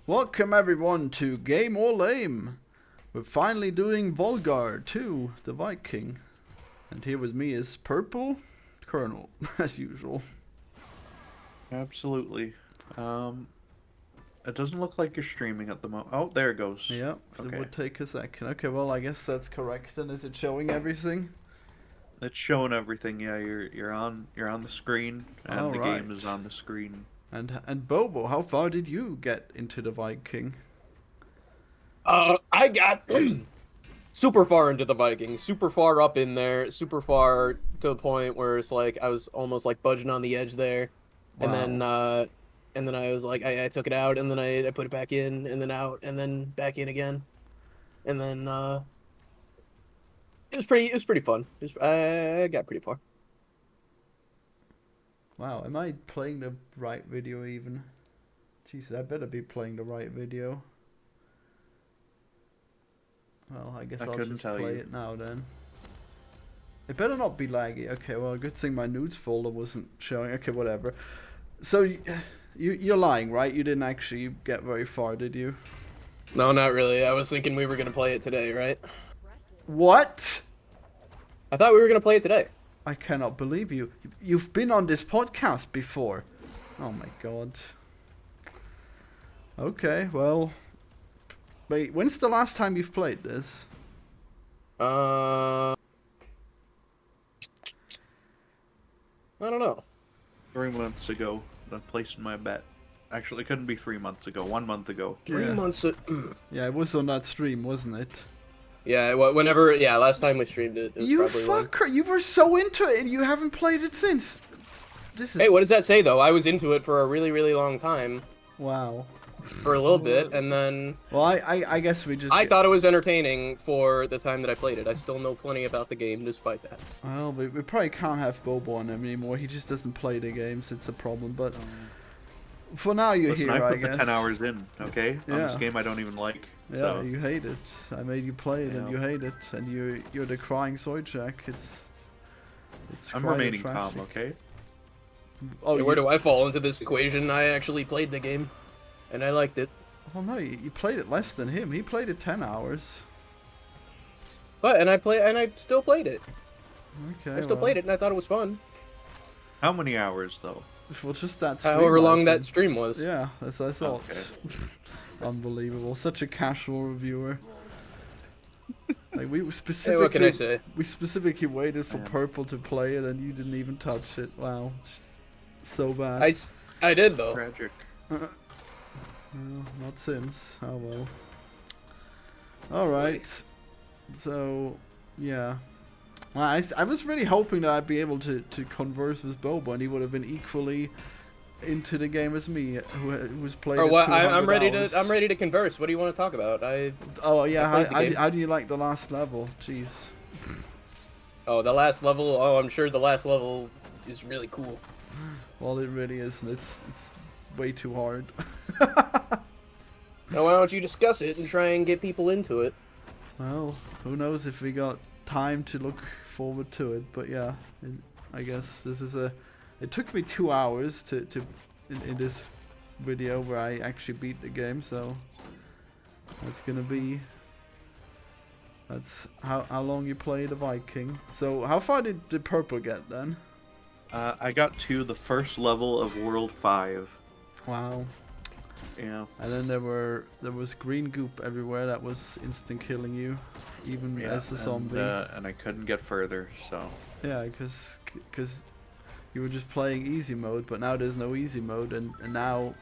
Welcome everyone to Game or Lame. We're finally doing Volgarr 2, the Viking. And here with me is Purple Colonel, as usual. Absolutely. It doesn't look like you're streaming at the moment. Oh, there it goes. Yep, Okay. it would take a second. Okay, well I guess that's correct. And is it showing everything? It's showing everything. Yeah, you're on the screen, and the game is on the screen. And Bobo, how far did you get into the Viking? I got super far into the Vikings, super far up in there, super far to the point where it's like I was almost like budging on the edge there, Wow. and then I was like I took it out, and then I put it back in, and then out, and then back in again, and then it was pretty fun. I got pretty far. Wow, am I playing the right video even? Jesus, I better be playing the right video. Well, I guess I'll just play it now then. It better not be laggy. Okay, well, good thing my nudes folder wasn't showing. Okay, whatever. So, you're lying, right? You didn't actually get very far, did you? No, not really. I was thinking we were gonna play it today, right? What? I thought we were gonna play it today. I cannot believe you. You've been on this podcast before. Oh my god. Okay, well... Wait, when's the last time you've played this? I don't know. 3 months ago, I placed my bet. Actually, it couldn't be 3 months ago. 1 month ago. Yeah. 3 months. Yeah, it was on that stream, wasn't it? Yeah, whenever. Yeah, last time we streamed it. You fucker! You were so into it, and you haven't played it since. This is. Hey, what does that say though? I was into it for a really, really long time. Wow. For a little bit, and then. Well, I guess we just. I thought it was entertaining for the time that I played it. I still know plenty about the game, despite that. Well, we probably can't have Bobo on him anymore. He just doesn't play the games. It's a problem, but. For now, you're Listen, here, I I put guess. the 10 hours in, okay? Yeah. On this game I don't even like. Yeah, So. you hate it. I made you play it, and Yeah. you hate it, and you're the crying Soychak. It's I'm quite remaining tragic. calm, okay? Oh, Hey, where do I fall into this equation? I actually played the game, and I liked it. Well, no, you played it less than him. He played it 10 hours. But I still played it. Okay. I still played it, and I thought it was fun. How many hours, though? Well, just that stream. However long I that said. stream was. Yeah, as I thought. Okay. Unbelievable. Such a casual reviewer. Like we Hey, specifically, what can I say? we specifically waited for Yeah. Purple to play it, and you didn't even touch it. Wow, just so bad. I did though. Tragic. Well, not since. Oh well. All right. So, yeah. Well, I was really hoping that I'd be able to converse with Bobo, and he would have been equally into the game as me, who's played. Or it what? 200 I'm ready hours. to. I'm ready to converse. What do you want to talk about? Oh yeah, I played the game. how do you like the last level? Jeez. Oh, the last level. Oh, I'm sure the last level is really cool. Well, it really isn't. It's way too hard. Now, why don't you discuss it and try and get people into it? Well, who knows if we got time to look forward to it, but yeah, I guess this is a. It took me 2 hours to in this video where I actually beat the game, so that's gonna be. That's how long you play the Viking. So how far did Purple get then? I got to the first level of World 5. Wow. Yeah. And then there was green goop everywhere that was instant killing you, even Yeah, as a zombie. and I couldn't get further, so. Yeah, because you were just playing easy mode, but now there's no easy mode, and now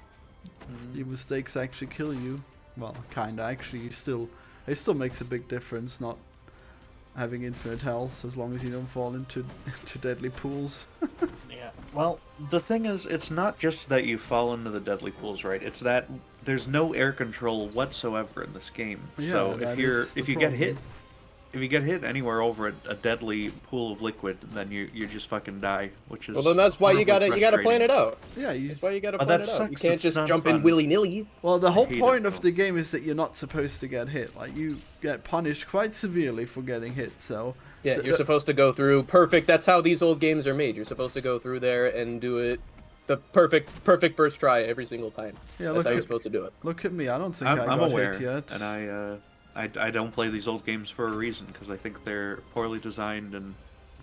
your mistakes actually kill you. Well, kinda. Actually, it still makes a big difference not having infinite health, as long as you don't fall into deadly pools. Yeah. Well, the thing is, it's not just that you fall into the deadly pools, right? It's that there's no air control whatsoever in this game. Yeah, so that is if the you get hit, problem. if you get hit anywhere over a deadly pool of liquid, then you just fucking die, which is. Well, then that's why you horribly gotta plan it out. Yeah, That's why you gotta Oh, plan that it out. You sucks. can't It's just not jump in fun. willy nilly. Well, the whole hate it, point of though. the game is that you're not supposed to get hit. Like, you get punished quite severely for getting hit, so... Yeah, you're supposed to go through perfect. That's how these old games are made. You're supposed to go through there and do it the perfect first try every single time. Yeah, That's how you're supposed to do it. Look at me. I don't think I'm got aware, hit yet. and I don't play these old games for a reason because I think they're poorly designed and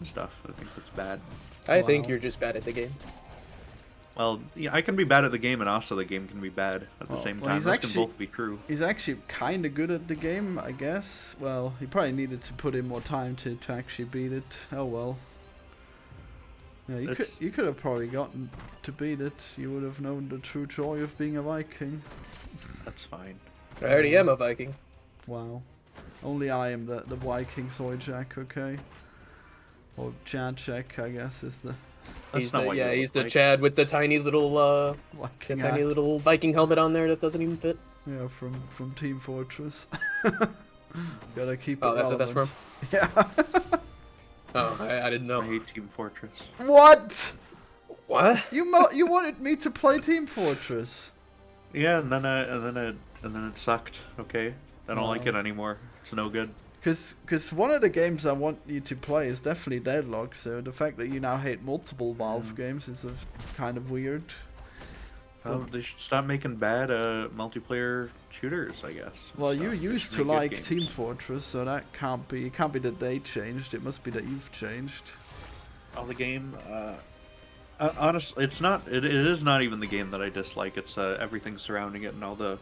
stuff. I think that's bad. I think Wow. you're just bad at the game. Well, yeah, I can be bad at the game, and also the game can be bad at the Well, same well, time. he's Those actually- can both be true. He's actually kind of good at the game, I guess. Well, he probably needed to put in more time to actually beat it. Oh well. Yeah, you could have probably gotten to beat it. You would have known the true joy of being a Viking. That's fine. I already am a Viking. Wow. Only I am the Viking Soyjack, okay? Or Jadjack, I guess, is the That's He's not the, what you yeah, look he's the like. Chad with the tiny little Viking tiny hat. little Viking helmet on there that doesn't even fit. Yeah, from Team Fortress. Gotta keep it Oh, that's what that's relevant. from. Yeah. Oh, I didn't I know. hate Team Fortress. What? What? You wanted me to play Team Fortress. Yeah, and then it sucked. Okay, I don't like Wow. it anymore. It's no good. Because one of the games I want you to play is definitely Deadlock, so the fact that you now hate multiple Valve games is kind of weird. They should stop making bad multiplayer shooters, I guess. Well, Stuff. you They used should to make good like Team games. Fortress, so that can't be. It can't be that they changed. It must be that you've changed. Oh, the game. Honestly, it's not. It is not even the game that I dislike. It's everything surrounding it and all the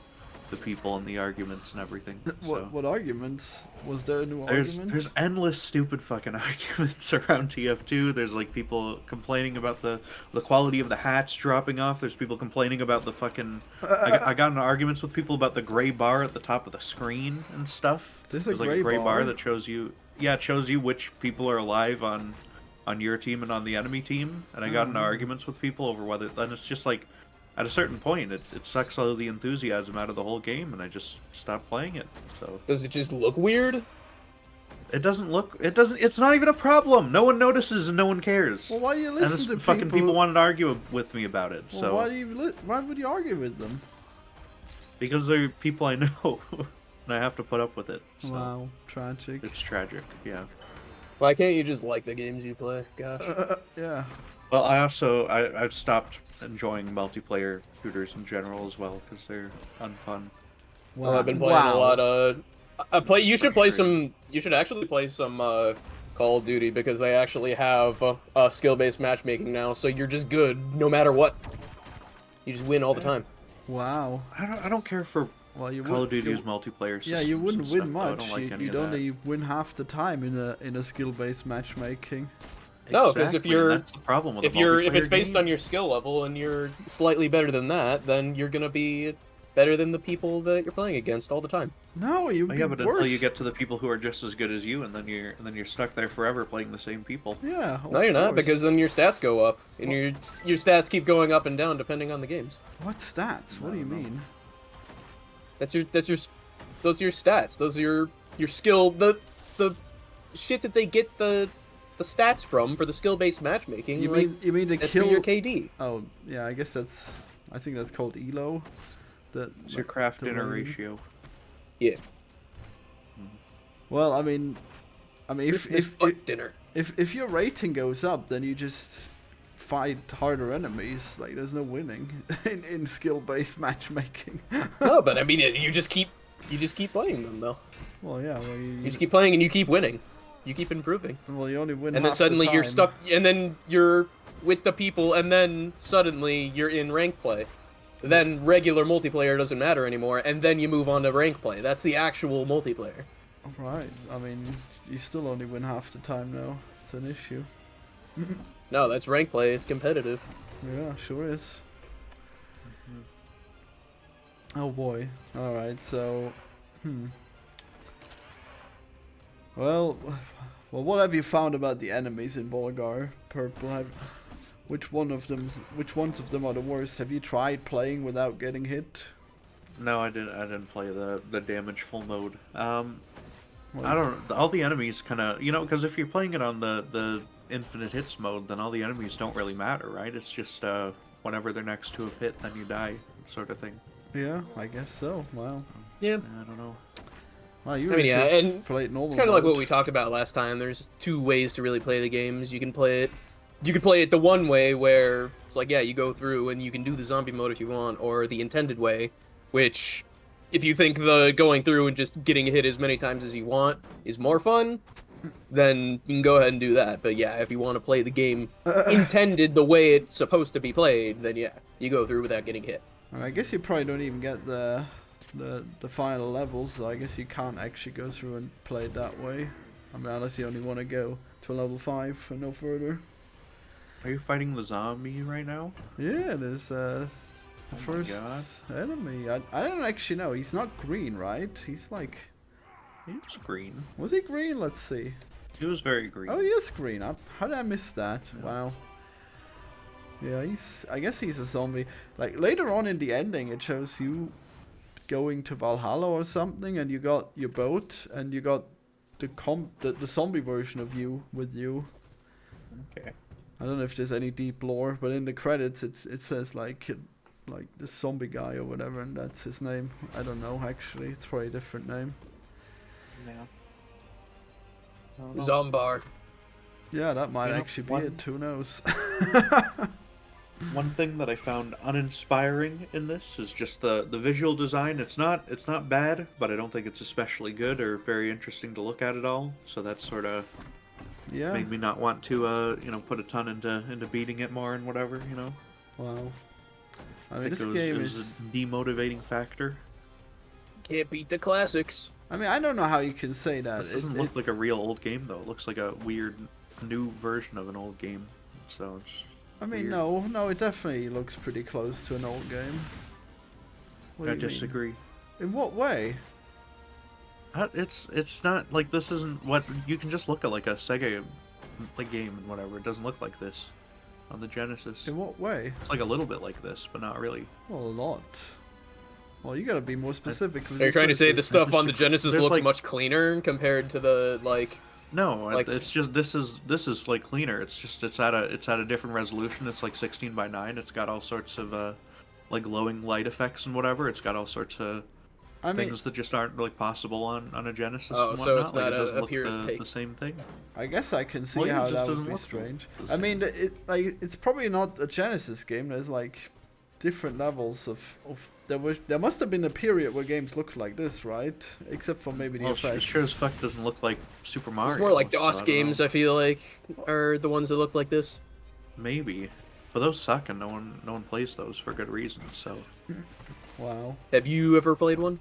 people and the arguments and everything. So. What arguments? Was there a new There's argument? there's endless stupid fucking arguments around TF2. There's like people complaining about the quality of the hats dropping off. There's people complaining about the fucking. I got into arguments with people about the gray bar at the top of the screen and stuff. There's a There's like gray a gray bar bar? that shows you. Yeah, it shows you which people are alive on your team and on the enemy team. And I got into arguments with people over whether. Then it's just like. At a certain point, it sucks all the enthusiasm out of the whole game, and I just stopped playing it. So Does it just look weird? it doesn't look. It doesn't. It's not even a problem. No one notices and no one cares. Well, why do you And listen this to fucking people wanted to argue with me about it. Well, So why would you argue with them? because they're people I know, and I have to put up with it. So Wow, tragic. it's tragic. Yeah. Why can't you just like the games you play? Gosh. Yeah. Well, I've stopped enjoying multiplayer shooters in general as well because they're unfun. Well, I've been playing a lot of. You should play some. You should actually play some Call of Duty because they actually have skill-based matchmaking now. So you're just good no matter what. You just win all the time. Wow. I don't care for Well, you Call of would- Duty's you- multiplayer. Yeah, you systems wouldn't and win stuff, though. I much. don't like any You'd of that. only win half the time in a skill-based matchmaking. No, 'cause if Exactly, you're- and that's the problem with If a it's multiplayer based game. on your skill level and you're slightly better than that, then you're gonna be better than the people that you're playing against all the time. No, you'd Well, be yeah, but worse. until you get to the people who are just as good as you, and then you're stuck there forever playing the same people. Yeah. No, you're not, because then your stats go up, and your stats keep going up and down depending on the games. What stats? What do you I don't know. mean? Those are your stats. Those are your skill. The shit that they get the stats from for the skill-based matchmaking. You like, mean the that's kill? for your KD. Oh, yeah. I guess I think that's called elo. It's your craft the dinner rating. ratio. Yeah. Well, I mean, Christmas butt dinner. if your rating goes up, then you just fight harder enemies. Like there's no winning in skill-based matchmaking. No, but I mean, you just keep playing them though. Well, yeah. Well, You just keep playing and you keep winning. You keep improving. well, you only win. And then half the suddenly you're time. stuck, and then you're with the people, and then suddenly you're in rank play. Then regular multiplayer doesn't matter anymore, and then you move on to rank play. That's the actual multiplayer. Right. I mean, you still only win half the time now. It's an issue. No, that's rank play. It's competitive. Yeah, sure is. Oh boy. All right. So, Well, what have you found about the enemies in Volgarr? Purple. Which ones of them are the worst? Have you tried playing without getting hit? No, I didn't play the damage full mode. Well, I don't. All the enemies kind of, because if you're playing it on the infinite hits mode, then all the enemies don't really matter, right? It's just whenever they're next to a pit, then you die, sort of thing. Yeah, I guess so. Wow. Yeah. I don't know. Wow, you I mean, yeah, should and play it normal. It's kind of like mode. what we talked about last time. There's two ways to really play the games. You can play it you could play it the one way where it's like, yeah, you go through and you can do the zombie mode if you want, or the intended way, which, if you think the going through and just getting hit as many times as you want is more fun, then you can go ahead and do that. But yeah, if you want to play the game intended the way it's supposed to be played, then yeah, you go through without getting hit. I guess you probably don't even get the final levels, so I guess you can't actually go through and play it that way. I mean, unless you only want to go to level 5 and no further. Are you fighting the zombie right now? Yeah, there's the Oh my first God. enemy. I don't actually know. He's not green, right? He's like... He was green. Was he green? Let's see. He was very green. Oh, he is green. How did I miss that? Yeah. Wow. Yeah, I guess he's a zombie. Like, later on in the ending, it shows you going to Valhalla or something, and you got your boat, and you got the zombie version of you with you. Okay. I don't know if there's any deep lore, but in the credits it says like the zombie guy or whatever, and that's his name. I don't know actually. It's probably a different name. Yeah. Zombar. Yeah, that might You know, actually be it. Who knows? One thing that I found uninspiring in this is just the visual design. It's not bad, but I don't think it's especially good or very interesting to look at at all. So that sort of Yeah. made me not want to put a ton into beating it more and whatever, you know. Wow. I I mean, think this it game was is. a demotivating factor. Can't beat the classics. I mean, I don't know how you can say that. This doesn't look like a real old game though. It looks like a weird new version of an old game. So it's I mean, weird. no, it definitely looks pretty close to an old game. What I do you mean? disagree. In what way? It's not like this isn't what you can just look at like a Sega like game and whatever. It doesn't look like this on the Genesis. In what way? It's like a little bit like this, but not really. Well, a lot. Well, you gotta be more specific. with Are you your trying to say the criticism. stuff on the Genesis There's looks like- much cleaner compared to the like? No, Like- it's just this is like cleaner. It's just it's at a different resolution. It's like 16:9. It's got all sorts of like glowing light effects and whatever. It's got all sorts of I mean, things that just aren't like possible on a Genesis. Oh, and so whatnot. it's Like, not it a doesn't look purist take. the same thing. I guess I can see Well, yeah, how it just that would doesn't be look strange. the I mean, same. it's probably not a Genesis game. There's like different levels of there must have been a period where games looked like this, right? Except for maybe the Well, effects. sure as fuck doesn't look like Super Mario. It's more like so I DOS don't games. know. I feel like are the ones that look like this. Maybe, but those suck, and no one plays those for good reason. So Wow. Have you ever played one?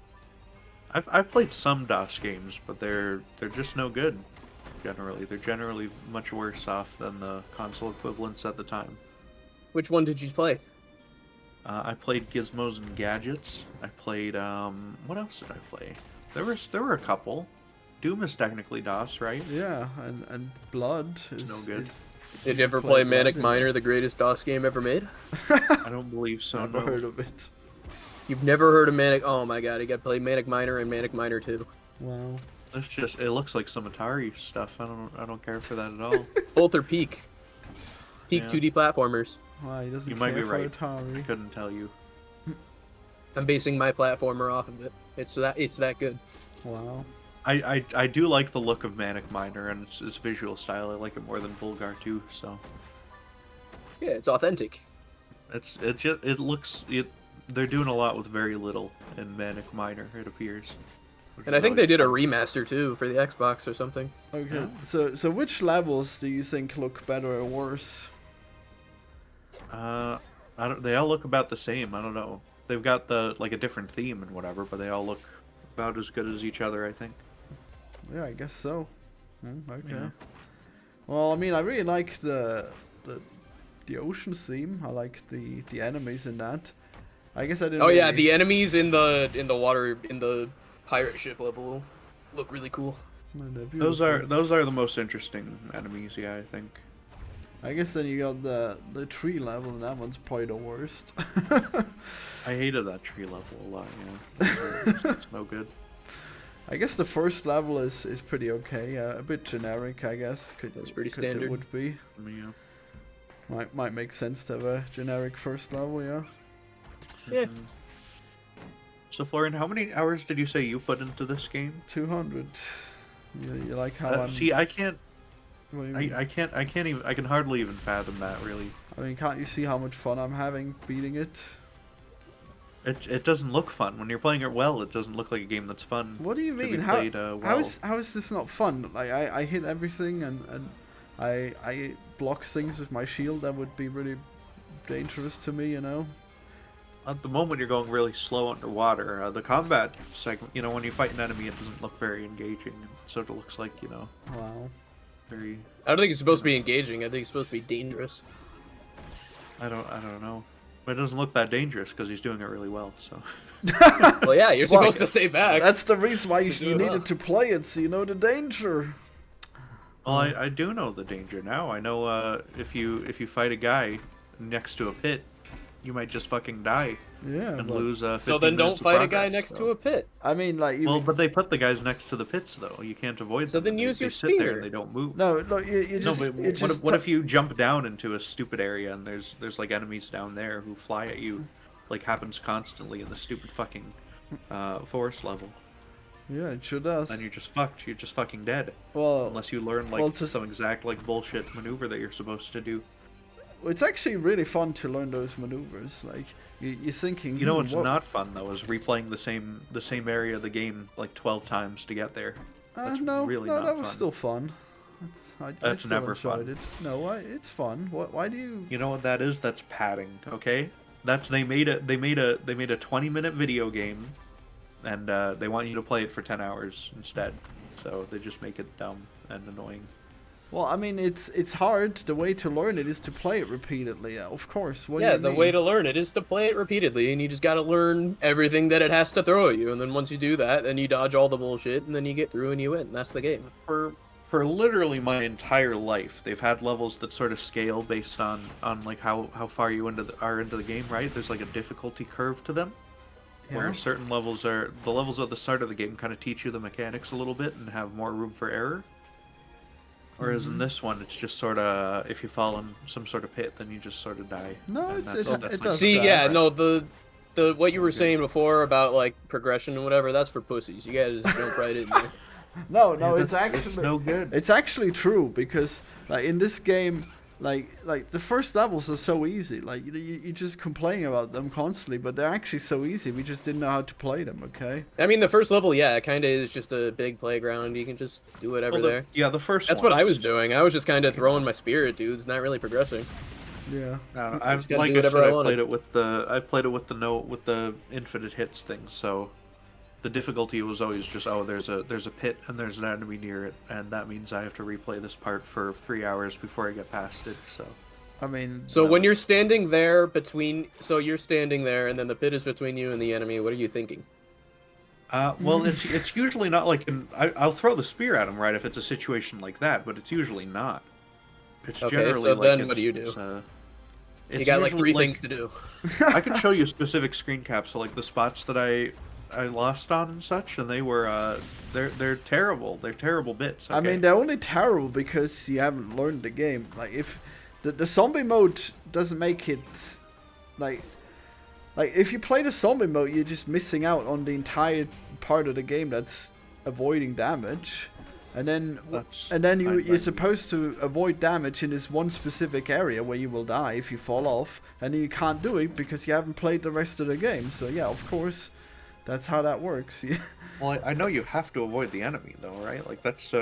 I've played some DOS games, but they're just no good. Generally, they're generally much worse off than the console equivalents at the time. Which one did you play? I played Gizmos and Gadgets. I played what else did I play? There were a couple. Doom is technically DOS, right? Yeah, and Blood is no good. Did you ever Played play Blood, Manic yeah. Miner, the greatest DOS game ever made? I don't believe so. Never No. heard of it. You've never heard of Manic? Oh my god, you got to play Manic Miner and Manic Miner 2. Wow. It looks like some Atari stuff. I don't care for that at all. Both are peak. Peak Yeah. 2D platformers. Wow, he doesn't You care might be for right. Atari. Couldn't tell you. I'm basing my platformer off of it. It's that good. Wow. I do like the look of Manic Miner and its visual style. I like it more than Volgarr too. So Yeah, it's authentic. they're doing a lot with very little in Manic Miner. It appears. which And is I think they always did a fun. remaster too for the Xbox or something. Okay, so which levels do you think look better or worse? They all look about the same. I don't know. They've got a different theme and whatever, but they all look about as good as each other. I think. Yeah, I guess so. Okay. Yeah. Well, I mean, I really like the ocean theme. I like the enemies in that. I guess I didn't. Oh yeah, really- the enemies in the water in the pirate ship level look really cool. They're Those beautiful. are the most interesting enemies. Yeah, I think. I guess then you got the tree level, and that one's probably the worst. I hated that tree level a lot. Yeah, it's no good. I guess the first level is pretty okay. A bit generic, I guess. That's pretty 'cause it standard. would be. Yeah. Might make sense to have a generic first level, yeah. Yeah. Mhm. So Florian, how many hours did you say you put into this game? 200. You like how I'm... See, I can't What do you mean? I can't even, I can hardly even fathom that, really. I mean, can't you see how much fun I'm having beating it? It doesn't look fun. When you're playing it well, it doesn't look like a game that's fun. What do you to be mean? played, well. How is this not fun? Like I hit everything and I block things with my shield that would be really dangerous to me, you know? At the moment, you're going really slow underwater. The combat segment, you know, when you fight an enemy, it doesn't look very engaging. It sort of looks like, you know, Wow. very. I don't think it's supposed to be engaging. I think it's supposed to be dangerous. I don't know. But it doesn't look that dangerous because he's doing it really well. So. Well, yeah, you're supposed to stay back. That's the reason why you Do it needed well. to play it, so you know the danger. Well, I do know the danger now. I know if you fight a guy next to a pit, you might just fucking die Yeah. and but- lose. 15 So then don't minutes of fight a guy progress, next so. to a pit. I mean, like you. Well, but they put the guys next to the pits though. You can't avoid So them. then use They your sit there spear. and they don't move. No, look, you just. No, but you just what if you jump down into a stupid area and there's like enemies down there who fly at you, like happens constantly in the stupid fucking forest level. Yeah, it sure does. Then you're just fucked. You're just fucking dead Well, unless you learn like well, to s- some exact like bullshit maneuver that you're supposed to do. it's actually really fun to learn those maneuvers. Like you're thinking. You know what's what? not fun though is replaying the same area of the game like 12 times to get there. That's No, really no, not that was fun. still fun. I That's still never enjoyed fun. it. No, it's fun. Why do you? You know what that is? That's padding. Okay, that's they made a 20-minute video game, and they want you to play it for 10 hours instead. So they just make it dumb and annoying. Well, I mean, it's hard. The way to learn it is to play it repeatedly. Of course. What do Yeah, you the mean? way to learn it is to play it repeatedly, and you just gotta learn everything that it has to throw at you. And then once you do that, then you dodge all the bullshit, and then you get through and you win. That's the game. For literally my entire life, they've had levels that sort of scale based on like how far you are into the game, right? There's like a difficulty curve to them. Yeah. Where certain levels are the levels at the start of the game kind of teach you the mechanics a little bit and have more room for error. Whereas Mm-hmm. in this one, it's just sort of if you fall in some sort of pit, then you just sort of die. No, And it that's does See, that. yeah, no, the what you were Okay. saying before about like progression and whatever, that's for pussies. You guys just jump right in there. No, Yeah, it's actually it's no good. It's actually true because like in this game, like the first levels are so easy. Like you just complain about them constantly, but they're actually so easy. We just didn't know how to play them. Okay. I mean, the first level, yeah, it kind of is just a big playground. You can just do whatever there. Yeah, the first. That's one what I was is- doing. I was just kind of throwing my spear at dudes, not really progressing. Yeah. I've just gotta like do I whatever said, I I wanted. played it with the infinite hits thing. So the difficulty was always just there's a pit and there's an enemy near it, and that means I have to replay this part for 3 hours before I get past it. So I mean, So No. when you're standing there you're standing there, and then the pit is between you and the enemy. What are you thinking? well, it's usually not like I'll throw the spear at him right if it's a situation like that, but it's usually not. It's Okay, generally so like then what do you it's, do? it's You got like usually, 3 things to do. I can show you specific screen caps, so like the spots that I lost on and such, and they were they're terrible. They're terrible bits. I okay? mean, they're only terrible because you haven't learned the game. Like if the zombie mode doesn't make it like if you play the zombie mode, you're just missing out on the entire part of the game that's avoiding damage. And then That's you're fine by me. supposed to avoid damage in this one specific area where you will die if you fall off, and then you can't do it because you haven't played the rest of the game. So yeah, of course, that's how that works. Well, I know you have to avoid the enemy though, right? Like that's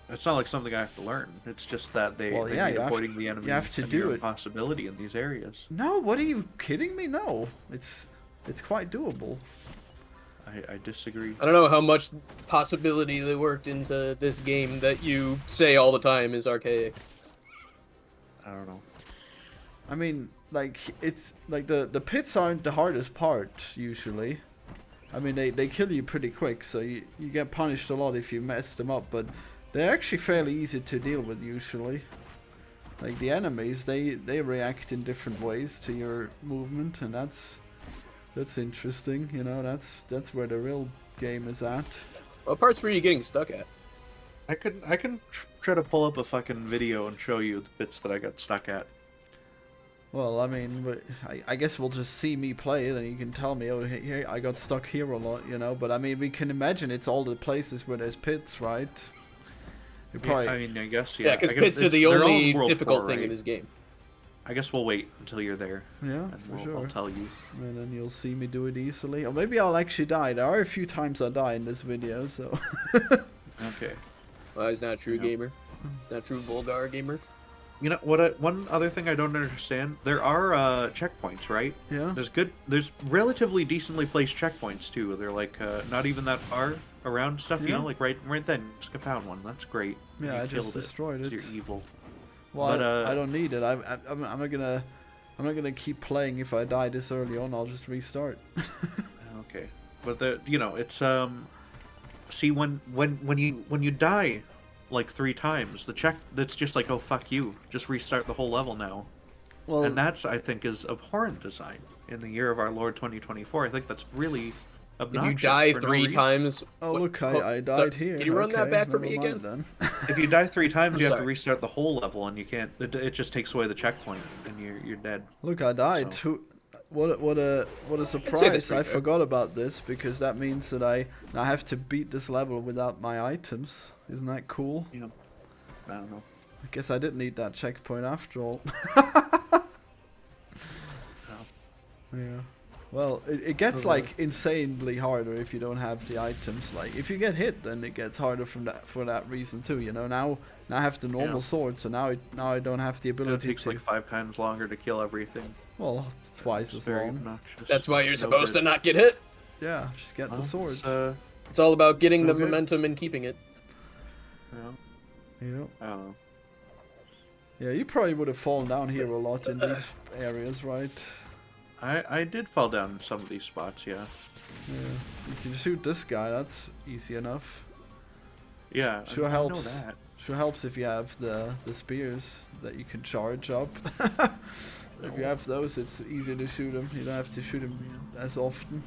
it's not like something I have to learn. It's just that they Well, yeah, make you have avoiding to- the enemy you have to a do mere it. impossibility in these areas. No, what are you kidding me? No, it's quite doable. I disagree. I don't know how much possibility they worked into this game that you say all the time is archaic. I don't know. I mean, like it's like the pits aren't the hardest part usually. I mean, they kill you pretty quick, so you get punished a lot if you mess them up. But they're actually fairly easy to deal with usually. Like the enemies, they react in different ways to your movement, and that's interesting. You know, that's where the real game is at. What parts were you getting stuck at? I can try to pull up a fucking video and show you the bits that I got stuck at. Well, I mean, I guess we'll just see me play it, and you can tell me, oh, hey, I got stuck here a lot, you know. But I mean, we can imagine it's all the places where there's pits, right? You probably. Yeah, I mean, I guess, Yeah, yeah. because I guess pits are the they're all only World difficult 4, thing right? in this game. I guess we'll wait until you're there. Yeah, And for sure. I'll tell you. And then you'll see me do it easily. Or maybe I'll actually die. There are a few times I die in this video, so. Okay. Well, he's not a true Yeah. gamer. Not a true Volgarr gamer. You know what? One other thing I don't understand: there are checkpoints, right? Yeah. There's relatively decently placed checkpoints too. They're like not even that far around stuff. You Yeah. know, like right then, just found one. That's great. And Yeah, you I just killed destroyed it. it. 'Cause you're evil. Well, But, I don't need it. I'm not gonna keep playing. If I die this early on, I'll just restart. Okay, but it's see when you die like 3 times, that's just like, oh fuck you, just restart the whole level now. Well, And that's, I think, is abhorrent design in the year of our Lord 2024. I think that's really If obnoxious. you die for no 3 reason. times... oh what- look, oh, I died so- here. Can you run that Okay, back for me never again? mind If you die 3 times, I'm you have to sorry. restart the whole level, and you can't. It just takes away the checkpoint, and you're dead. Look, I died. So- What a this surprise! right I there. forgot about this because that means that I have to beat this level without my items. Isn't that cool? You know, I don't know. I guess I didn't need that checkpoint after all. Yeah. Well, it gets Okay. like insanely harder if you don't have the items. Like if you get hit, then it gets harder for that reason too. You know, now I have the normal Yeah. sword, so now I don't have the It ability takes to. like 5 times longer to kill everything. Well, twice It's as very long. obnoxious. That's why you're No supposed good. to not get hit. Yeah, just get Well, the sword. It's all about getting the Okay. momentum and keeping it. Yeah. I don't know. Yeah, you probably would have fallen down here a lot in these areas, right? I did fall down in some of these spots, yeah. Yeah. You can shoot this guy. That's easy enough. Yeah, Sure I helps. know that. Sure helps if you have the spears that you can charge up. If you have those, it's easier to shoot them. You don't have to shoot them as often.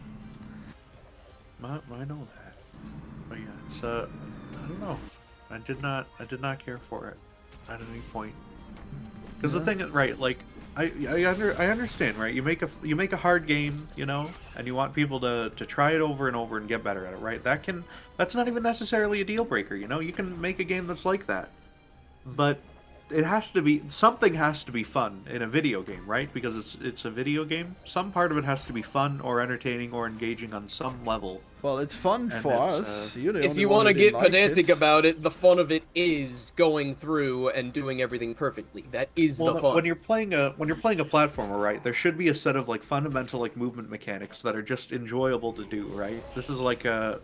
I know that. But yeah, it's I don't know. I did not care for it at any point. Because the Yeah. thing is, right, like I understand, right? You make a hard game, you know, and you want people to try it over and over and get better at it, right? That's not even necessarily a deal breaker, you know. You can make a game that's like that, but something has to be fun in a video game, right? Because it's a video game. Some part of it has to be fun or entertaining or engaging on some level. Well, it's fun And for it's, us. You're the If only you one want to who get didn't like pedantic it. about it, the fun of it is going through and doing everything perfectly. That is the fun. When you're playing a platformer, right, there should be a set of like fundamental like movement mechanics that are just enjoyable to do, right? This is like a.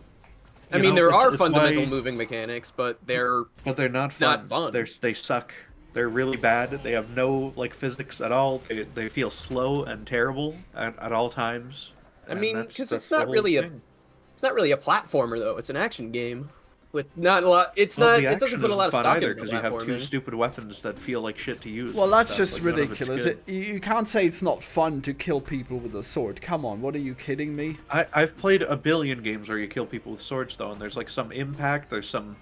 I mean, there are fundamental why- moving mechanics, but they're but they're not fun. not fun. They suck. They're really bad. They have no like physics at all. They feel slow and terrible at all times. I And mean, that's- because that's it's the not whole really thing. it's not really a platformer though. It's an action game with not a lot. It's Well, not. the It doesn't action put a isn't lot of fun stock either into because you have 2 platforming. stupid weapons that feel like shit to use. Well, and that's stuff. just Like, none of it's ridiculous. good. You can't say it's not fun to kill people with a sword. Come on, what are you kidding me? I've played a billion games where you kill people with swords though, and there's like some impact. There's some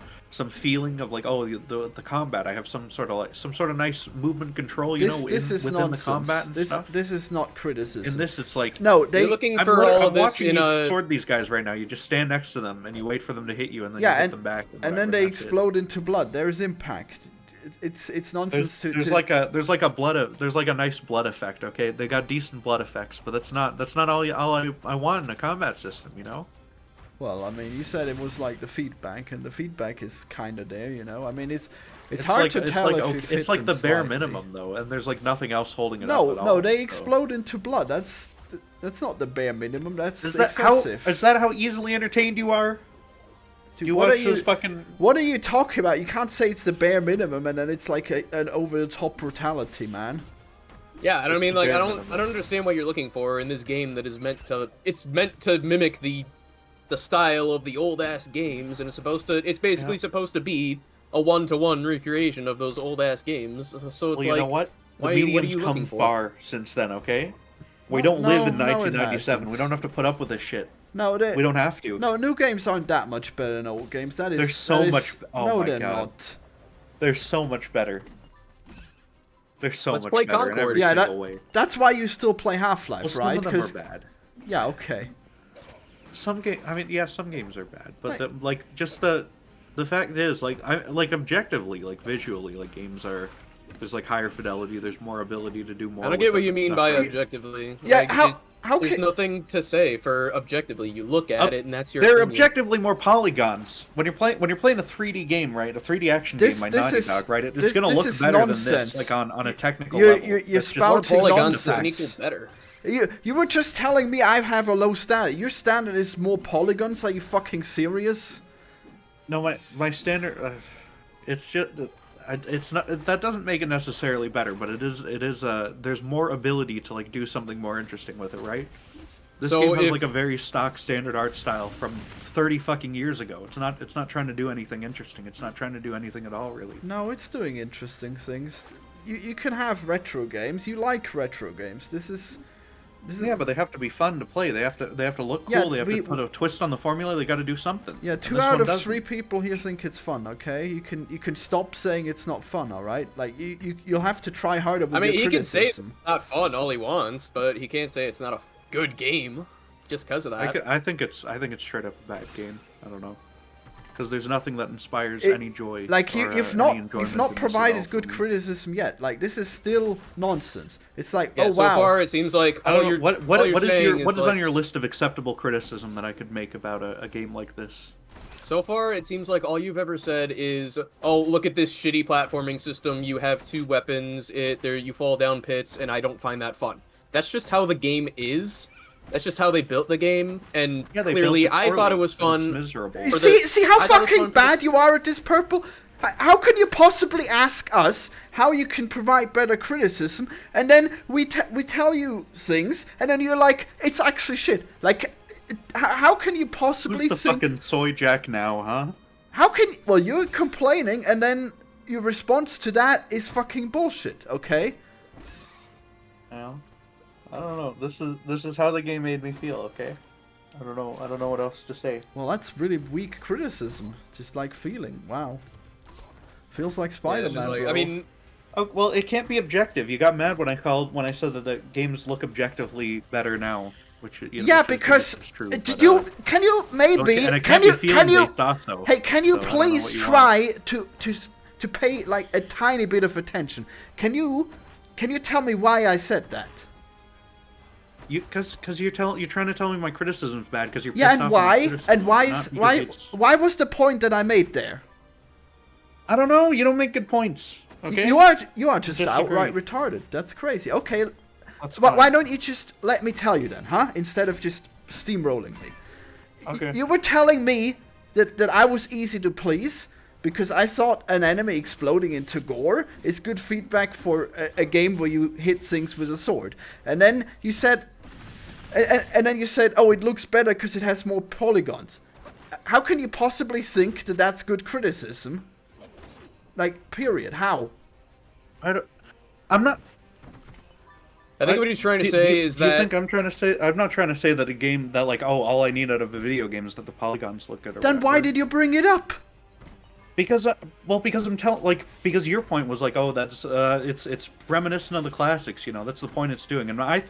feeling of like, oh, the combat. I have some sort of nice movement control, you know, This is within nonsense. the combat and stuff. This is not criticism. In this, it's like No, they. You're looking I'm, for lit- all I'm of this watching in you a. sword these guys right now. You just stand next to them and you wait for them to hit you, and then Yeah, you hit and- them back. And then whatever, they that's it. explode into blood. There's impact. It's nonsense There's to. like a nice blood effect. Okay, they got decent blood effects, but that's not all I want in a combat system, you know. Well, I mean, you said it was like the feedback, and the feedback is kind of there, you know. I mean, it's hard to tell if you've hit it's like them the bare slightly. minimum though, and there's like nothing else holding it No, up at all. no, they so. explode into blood. That's not the bare minimum. That's Is that how? excessive. Is that how easily entertained you are? Dude, You what watch are those fucking. What are you talking about? You can't say it's the bare minimum, and then it's like an over-the-top brutality, man. Yeah, and I mean, the like, bare I don't minimum. understand what you're looking for in this game that is meant to. It's meant to mimic the style of the old ass games, and it's basically Yeah. supposed to be a 1-to-1 recreation of those old ass games. So it's Well, you like, know what? The what are you medium's looking come for? far since then. Okay. We No, don't live in no, it 1997. We hasn't. don't have to put up with this shit. No, We don't have to. No, new games aren't that much better than old games. That is. They're so that is- much- oh no, my they're God. not. They're so much better. They're so Let's much play better in Concord. every Yeah, single way. That's why you still play Well, Half-Life, some right? of them are 'Cause- bad. yeah, okay. Some games are bad, but Right. the, like just the the fact is, like objectively, like visually, like games are. There's like higher fidelity. There's more ability to do more. I don't get what you mean by objectively. Yeah, like, how there's can... nothing to say for objectively. You look at it, and that's your. They're opinion. objectively more polygons. When you're playing a 3D game, right? A 3D action game by Naughty Dog, right? It's gonna look better than this, like on a technical level. You're spouting polygons nonsense. doesn't equal better. You were just telling me I have a low standard. Your standard is more polygons. Are you fucking serious? No, my standard. It's just. It's not. That doesn't make it necessarily better, but it is. There's more ability to like do something more interesting with it, right? This game has like a very stock standard art style from 30 fucking years ago. It's not trying to do anything interesting. It's not trying to do anything at all, really. No, it's doing interesting things. You can have retro games. You like retro games. This is. Yeah, but they have to be fun to play. They have to look cool. They have to put a twist on the formula. They got to do something. Yeah, 2 out of 3 people here think it's fun. Okay, you can stop saying it's not fun. All right, like you'll have to try harder. With he can say it's not fun all he wants, but he can't say it's not a good game just because of that. I think it's straight up a bad game. I don't know. Because there's nothing that inspires any joy. Like you've not provided good criticism yet. Like this is still nonsense. It's like so far it seems like what is on on your list of acceptable criticism that I could make about a game like this? So far it seems like all you've ever said is, oh, look at this shitty platforming system. You have 2 weapons. You fall down pits, and I don't find that fun. That's just how the game is. That's just how they built the game, and clearly I thought it was fun. It's miserable. See how fucking bad you are at this, Purple? How can you possibly ask us how you can provide better criticism, and then we tell you things, and then you're like, it's actually shit. Like, how can you possibly Who's the fucking soy jack now, huh? How can... Well, you're complaining, and then your response to that is fucking bullshit, okay? Well... I don't know. This is how the game made me feel. Okay, I don't know what else to say. Well, that's really weak criticism. Just like feeling. Wow. Feels like Spider-Man. I mean, well, it can't be objective. You got mad when I said that the games look objectively better now, which because is true. Can you maybe can you please try to pay like a tiny bit of attention? Can you tell me why I said that? Because you're trying to tell me my criticism's bad because you're pissed off why was the point that I made there? I don't know. You don't make good points. Okay. You are just outright retarded. That's crazy. Okay. Why don't you just let me tell you then, huh? Instead of just steamrolling me. Okay. You were telling me that I was easy to please because I thought an enemy exploding into gore is good feedback for a game where you hit things with a sword. And then you said, oh, it looks better because it has more polygons. How can you possibly think that that's good criticism? Like, period. How? I'm not. I think what he's trying to say is that. You think I'm trying to say? I'm not trying to say that a game that like, oh, all I need out of a video game is that the polygons look good. Then why did you bring it up? Because because your point was like, oh, that's it's reminiscent of the classics, you know, that's the point it's doing, and I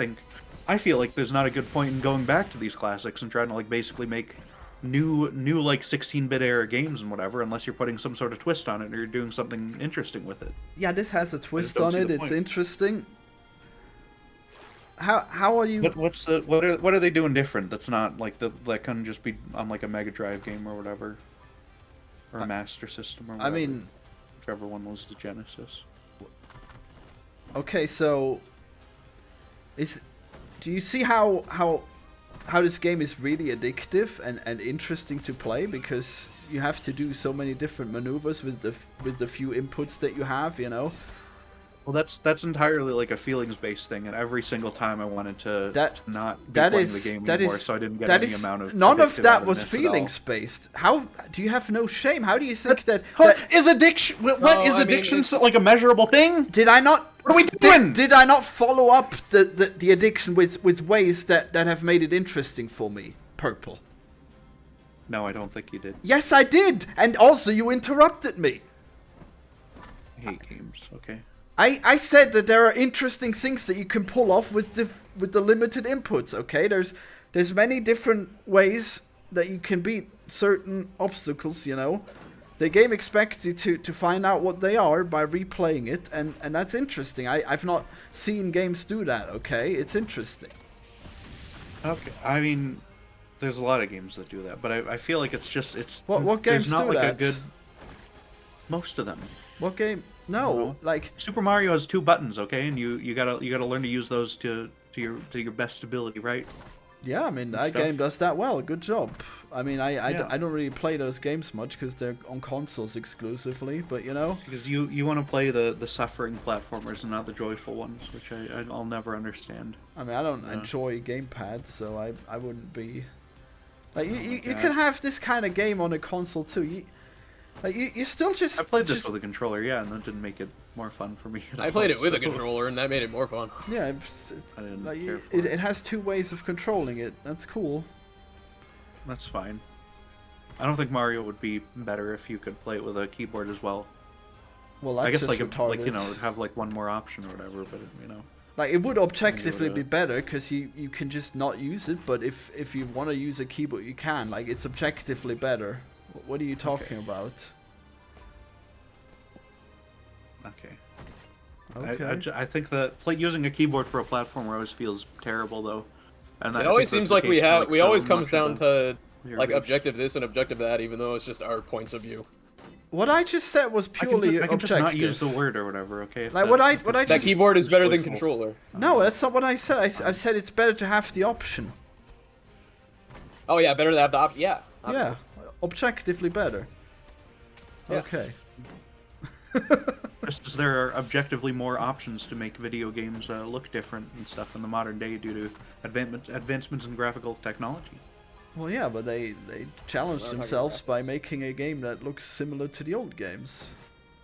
feel like there's not a good point in going back to these classics and trying to like basically make new like 16-bit era games and whatever, unless you're putting some sort of twist on it or you're doing something interesting with it. Yeah, this has a twist on it. It's interesting. How are you? What are they doing different? That's not like that can just be on like a Mega Drive game or whatever. Or a Master System, or whatever. I mean, whichever one was the Genesis. Okay, so do you see how this game is really addictive and interesting to play because you have to do so many different maneuvers with the few inputs that you have, you know? Well, that's entirely like a feelings-based thing, and every single time I wanted to not be playing the game anymore, so I didn't get any amount of. None of that was feelings-based. How do you have no shame? How do you think that is addiction? What is addiction? Like a measurable thing? Did I not? What are we doing? Did I not follow up the addiction with ways that have made it interesting for me, Purple? No, I don't think you did. Yes, I did, and also you interrupted me. I hate games. Okay. I said that there are interesting things that you can pull off with the limited inputs, okay? There's many different ways that you can beat certain obstacles, you know? the game expects you to find out what they are by replaying it, and that's interesting. I've not seen games do that. Okay, it's interesting. Okay, I mean, there's a lot of games that do that, but I feel like it's what games there's not do like that? a good. Most of them. What game? No, like Super Mario has 2 buttons, okay, and you gotta learn to use those to your best ability, right? yeah. I mean, that game does that well. Good job. I mean, I don't really play those games much because they're on consoles exclusively. But you know, Because you want to play the suffering platformers and not the joyful ones, which I'll never understand. I mean, I don't enjoy gamepads, so I wouldn't be like you can have this kind of game on a console too. You still just I played this with a controller, yeah, and that didn't make it more fun for me. I played it with a controller, and that made it more fun. Yeah, I didn't like care for it has 2 ways of controlling it. That's cool. That's fine. I don't think Mario would be better if you could play it with a keyboard as well. Well, that's I guess just like retarded. you know, have like one more option or whatever, but you know. Like it would objectively be better because you can just not use it, but if you want to use a keyboard, you can. Like it's objectively better. What are you talking about? Okay. Okay. I think that using a keyboard for a platformer always feels terrible though. And It always seems like we always comes down to like reach. objective this and objective that, even though it's just our points of view. What I just said was purely I can just objective. not use the word or whatever, okay? Like what I That just keyboard is better than joyful. controller. No, that's not what I said. I said it's better to have the option. Oh yeah, better to have the option. Yeah. Yeah, objectively better. Yeah. Okay. Just as there are objectively more options to make video games look different and stuff in the modern day due to advancements in graphical technology. Well, yeah, but they challenged themselves by making a game that looks similar to the old games.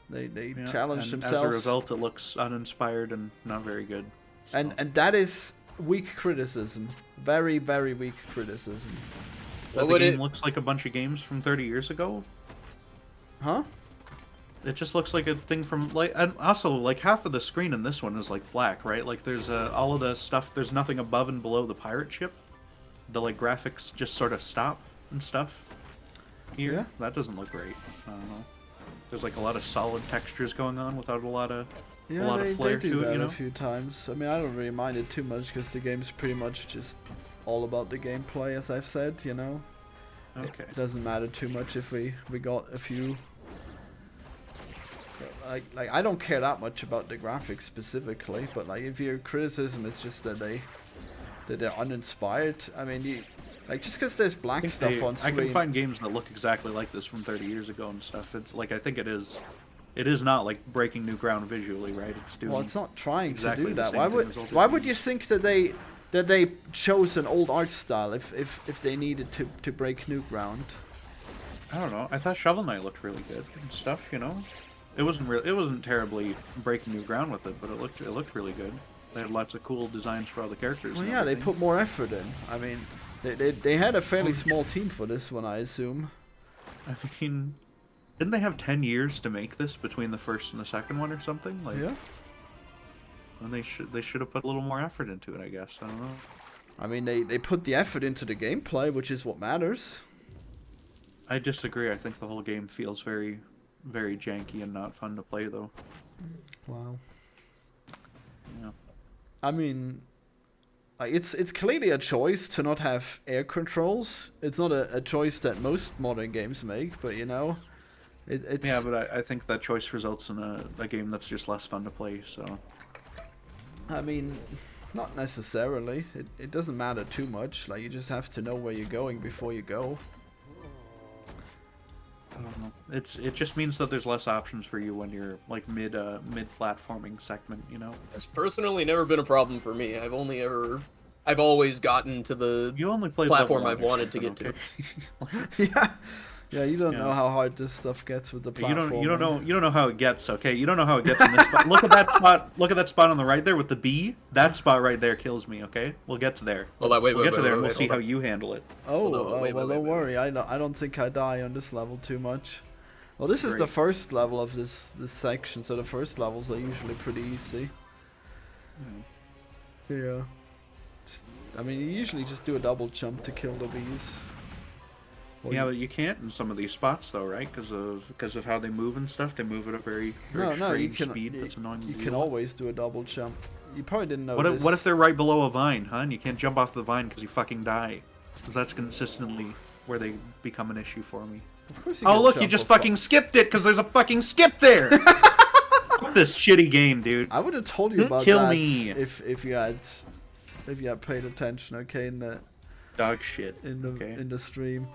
They Yeah, challenged and themselves. As a result, it looks uninspired and not very good. So. And that is weak criticism. Very, very weak criticism. But the game looks like a bunch of games from 30 years ago. Huh? It just looks like a thing from like, and also like half of the screen in this one is like black, right? Like there's all of the stuff. There's nothing above and below the pirate ship. The like graphics just sort of stop and stuff. Here, Yeah. that doesn't look great. I don't know. There's like a lot of solid textures going on without a lot of flair they do to it. that You know. a few times. I mean, I don't really mind it too much because the game's pretty much just all about the gameplay, as I've said. You know. Okay. It doesn't matter too much if we got a few. Like I don't care that much about the graphics specifically, but like if your criticism is just that they're uninspired, I mean, like just because there's black stuff on screen. I can find games that look exactly like this from 30 years ago and stuff. It's like I think it is not like breaking new ground visually, right? It's doing. Well, it's not trying exactly to do the that. same thing as older Why would games. you think that they chose an old art style if they needed to break new ground? I don't know. I thought Shovel Knight looked really good and stuff. You know, it wasn't terribly breaking new ground with it, but it looked really good. They had lots of cool designs for all the characters. Well, and yeah, they everything. put more effort in. I mean, they had a fairly small team for this one, I assume. I mean, didn't they have 10 years to make this between the first and the second one or something? Like, Yeah. And they should have put a little more effort into it, I guess. I don't know. I mean, they put the effort into the gameplay, which is what matters. I disagree. I think the whole game feels very, very janky and not fun to play, though. Wow. Yeah. I mean, like it's clearly a choice to not have air controls. It's not a choice that most modern games make, but you know, it's Yeah, but I think that choice results in a game that's just less fun to play. So. I mean, not necessarily. It doesn't matter too much. Like you just have to know where you're going before you go. I don't know. It just means that there's less options for you when you're like mid platforming segment, you know. It's personally never been a problem for me. I've always gotten to the You only play platform level I've wanted to get okay. Yeah. Yeah, you don't Yeah. know how hard this stuff gets with the You platform. don't know how it gets, okay? You don't know how it gets in this spot. Look at that spot. Look at that spot on the right there with the B. That spot right there kills me, okay? We'll get to there. Hold on, wait, We'll get to there and wait, we'll see hold how on. you handle it. Oh, Hold on, wait, well, wait, don't wait. worry. I don't think I die on this level too much. Well, this is the Great. first level of this section, so the first levels are usually pretty easy. Yeah. I mean, you usually just do a double jump to kill the bees. Or Yeah, but you can't in some of these spots though, right? Because of how they move and stuff. They move at a very strange speed. That's annoying. You to can deal with. always do a double jump. You probably didn't know What if they're right below a vine, huh? And you can't jump off the vine because you fucking die. Because that's consistently where they become an issue for me. Of course Oh look, you just fucking skipped it because there's a fucking skip there. Fuck this shitty game, dude. I would have told you about Kill that me. if you had paid attention. Okay, in the Dog shit. in the stream.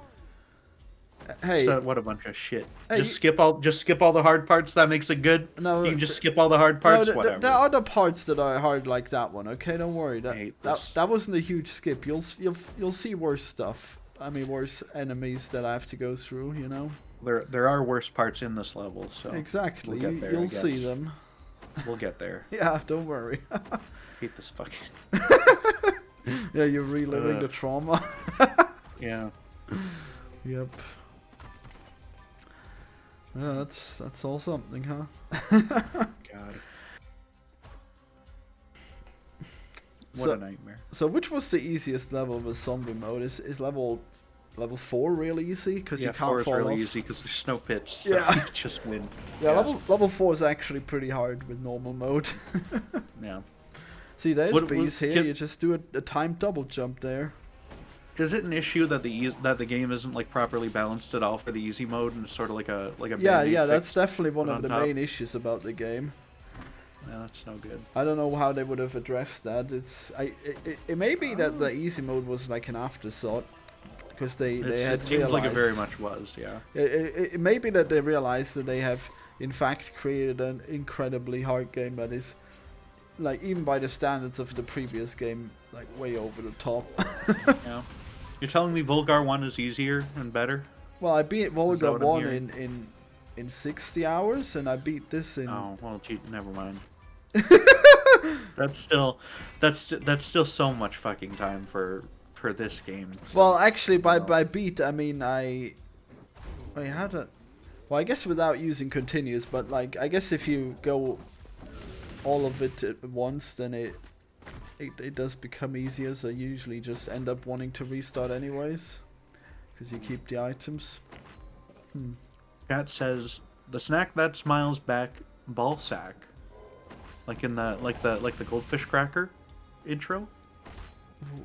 Hey, So, what a bunch of shit. Hey, just skip all the hard parts. That makes it good. No, you can just skip all the hard parts. Whatever. There are other parts that are hard like that one. Okay, don't worry. That wasn't a huge skip. You'll see worse stuff. I mean, worse enemies that I have to go through. You know. There are worse parts in this level. So exactly, we'll get there, you'll see them. We'll get there. Yeah, don't worry. Hate this fucking. Yeah, you're reliving the trauma. Yeah. Yep. Yeah, that's all something, huh? God. What a nightmare. So which was the easiest level with zombie mode? Is level 4 really easy? Because you can't 4 is fall really off? easy because there's snow pits. So Yeah. you just win. Yeah, level 4 is actually pretty hard with normal mode. Yeah. See, there's What- bees here. can- You just do a timed double jump there. Is it an issue that the game isn't like properly balanced at all for the easy mode and it's sort of like a Yeah, Band-Aid that's fix definitely one put of on the top? main issues about the game. Yeah, that's no good. I don't know how they would have addressed that. It may be that the easy mode was like an afterthought, because they had It seems like it very realized- much was. Yeah. It may be that they realized that they have in fact created an incredibly hard game that is, like, even by the standards of the previous game, like way over the top. Yeah. You're telling me Volgarr 1 is easier and better? Well, I beat that Volgarr what I'm 1 hearing? in 60 hours, and I beat this in... Oh well, gee, never mind. That's still so much fucking time for this game. So. Well, actually, by beat, I mean I had a... Well, I guess without using continuous, but like, I guess if you go all of it at once, then it does become easier, so you usually just end up wanting to restart anyways, because you keep the items. Chat says the snack that smiles back, ball sack, like in the goldfish cracker intro,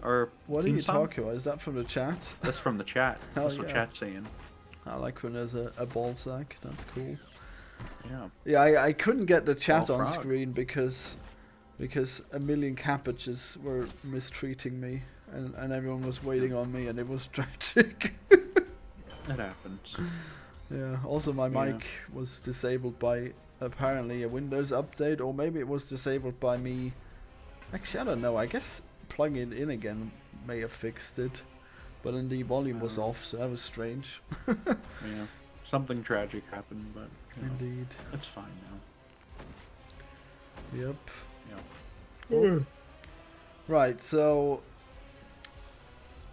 or What are theme you song? talking about? Is that from the chat? That's from the chat. Hell That's what yeah. chat's saying. I like when there's a ball sack. That's cool. Yeah. Yeah, I couldn't get the chat Ball on frog. screen because a million cabbages were mistreating me, and everyone was waiting on me, and it was tragic. It happens. Yeah. Also, my Yeah. mic was disabled by apparently a Windows update, or maybe it was disabled by me. Actually, I don't know. I guess plugging it in again may have fixed it, but then the volume was off, so that was strange. Yeah. Something tragic happened, but you know, Indeed. it's fine now. Yep. Yeah. Right, so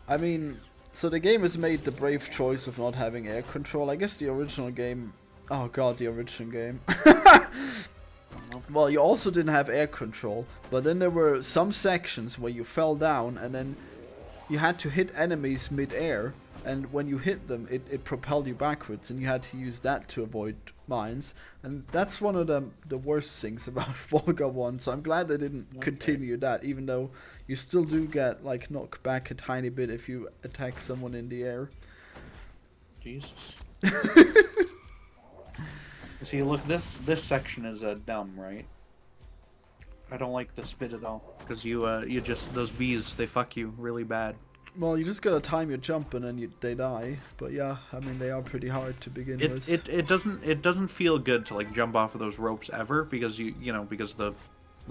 I mean, so the game has made the brave choice of not having air control. I guess the original game... Oh god, the original game. Well, you also didn't have air control, but then there were some sections where you fell down and then you had to hit enemies mid-air, and when you hit them, it propelled you backwards, and you had to use that to avoid mines. And that's one of the worst things about Volgarr 1, so I'm glad they didn't continue that, even though you still do get, like, knocked back a tiny bit if you attack someone in the air. Jesus. See, look, this section is dumb, right? I don't like this bit at all because you just those bees, they fuck you really bad. Well, you just gotta time your jump and then they die. But yeah, I mean, they are pretty hard to begin with. It doesn't feel good to like jump off of those ropes ever because because the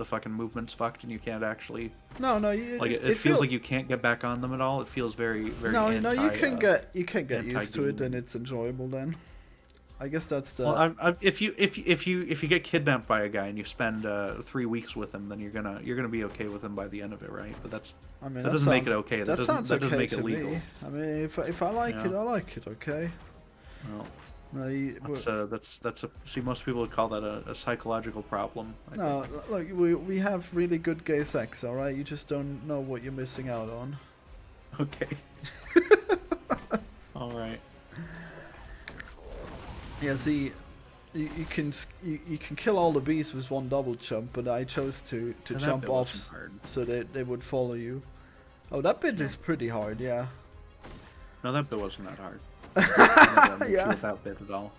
fucking movement's fucked and you can't actually No, like it feels like you can't get back on them at all. It feels very No, you can get used to anti-game. it and it's enjoyable then. I guess that's the... Well, if you get kidnapped by a guy and you spend 3 weeks with him, then you're gonna be okay with him by the end of it, right? But I mean, that doesn't make it okay. That sounds doesn't okay make to it legal. me. I mean, if I like it, Yeah. I like it. Okay. Well, No, that's see, most people would call that a psychological problem. I no, think. look, we have really good gay sex. All right, you just don't know what you're missing out on. Okay. All right. Yeah, see, you can kill all the bees with one double jump, but I chose to And that jump bit off wasn't hard. so that they would follow you. Oh, that bit is pretty hard, yeah. No, that bit wasn't that hard. I don't Yeah. with that bit at all.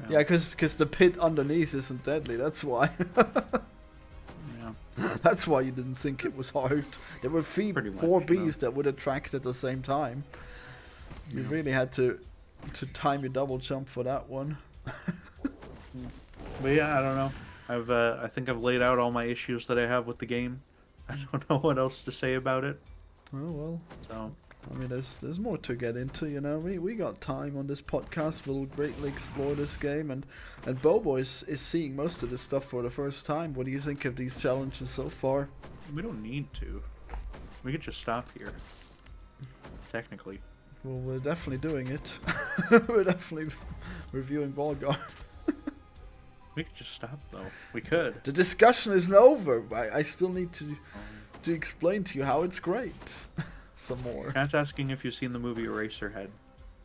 Yeah, because the pit underneath isn't deadly, that's why. Yeah. That's why you didn't think it was hard. There were Pretty much, 4 no. bees that would attract at the same time. You Yeah. really had to time your double jump for that one. But yeah, I don't know. I think I've laid out all my issues that I have with the game. I don't know what else to say about it. Oh well. So I mean, there's more to get into, you know. We got time on this podcast. We'll greatly explore this game, and Bobo is seeing most of this stuff for the first time. What do you think of these challenges so far? we don't need to. We could just stop here. Technically. Well, we're definitely doing it. We're definitely reviewing Volgarr. We could just stop though. We could. The discussion isn't over. I still need to explain to you how it's great. Some more. Cat's asking if you've seen the movie Eraserhead.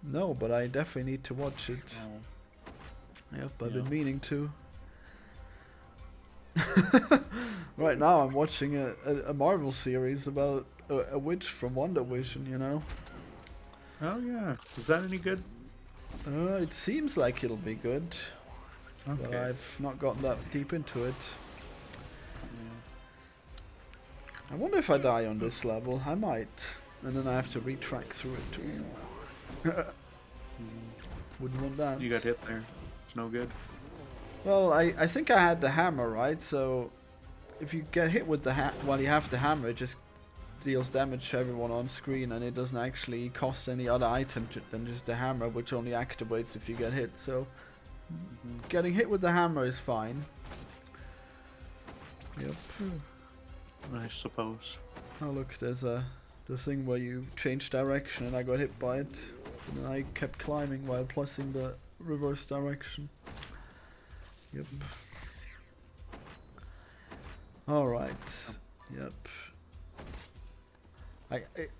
No, but I definitely need to watch it. Yep, I've been meaning to. Right now I'm watching a Marvel series about a witch from Wonder Vision, you know. Oh yeah. Is that any good? It seems like it'll be good, but Okay. I've not gotten that deep into it. I wonder if I die on this level. I might. And then I have to retrack through it too. Wouldn't want that. You got hit there. It's no good. Well, I think I had the hammer, right? So if you get hit with the while you have the hammer, it just deals damage to everyone on screen, and it doesn't actually cost any other item than just the hammer, which only activates if you get hit. So getting hit with the hammer is fine. Yep. I suppose. Oh look, there's the thing where you change direction, and I got hit by it, and then I kept climbing while pressing the reverse direction. Yep. Alright. Yep.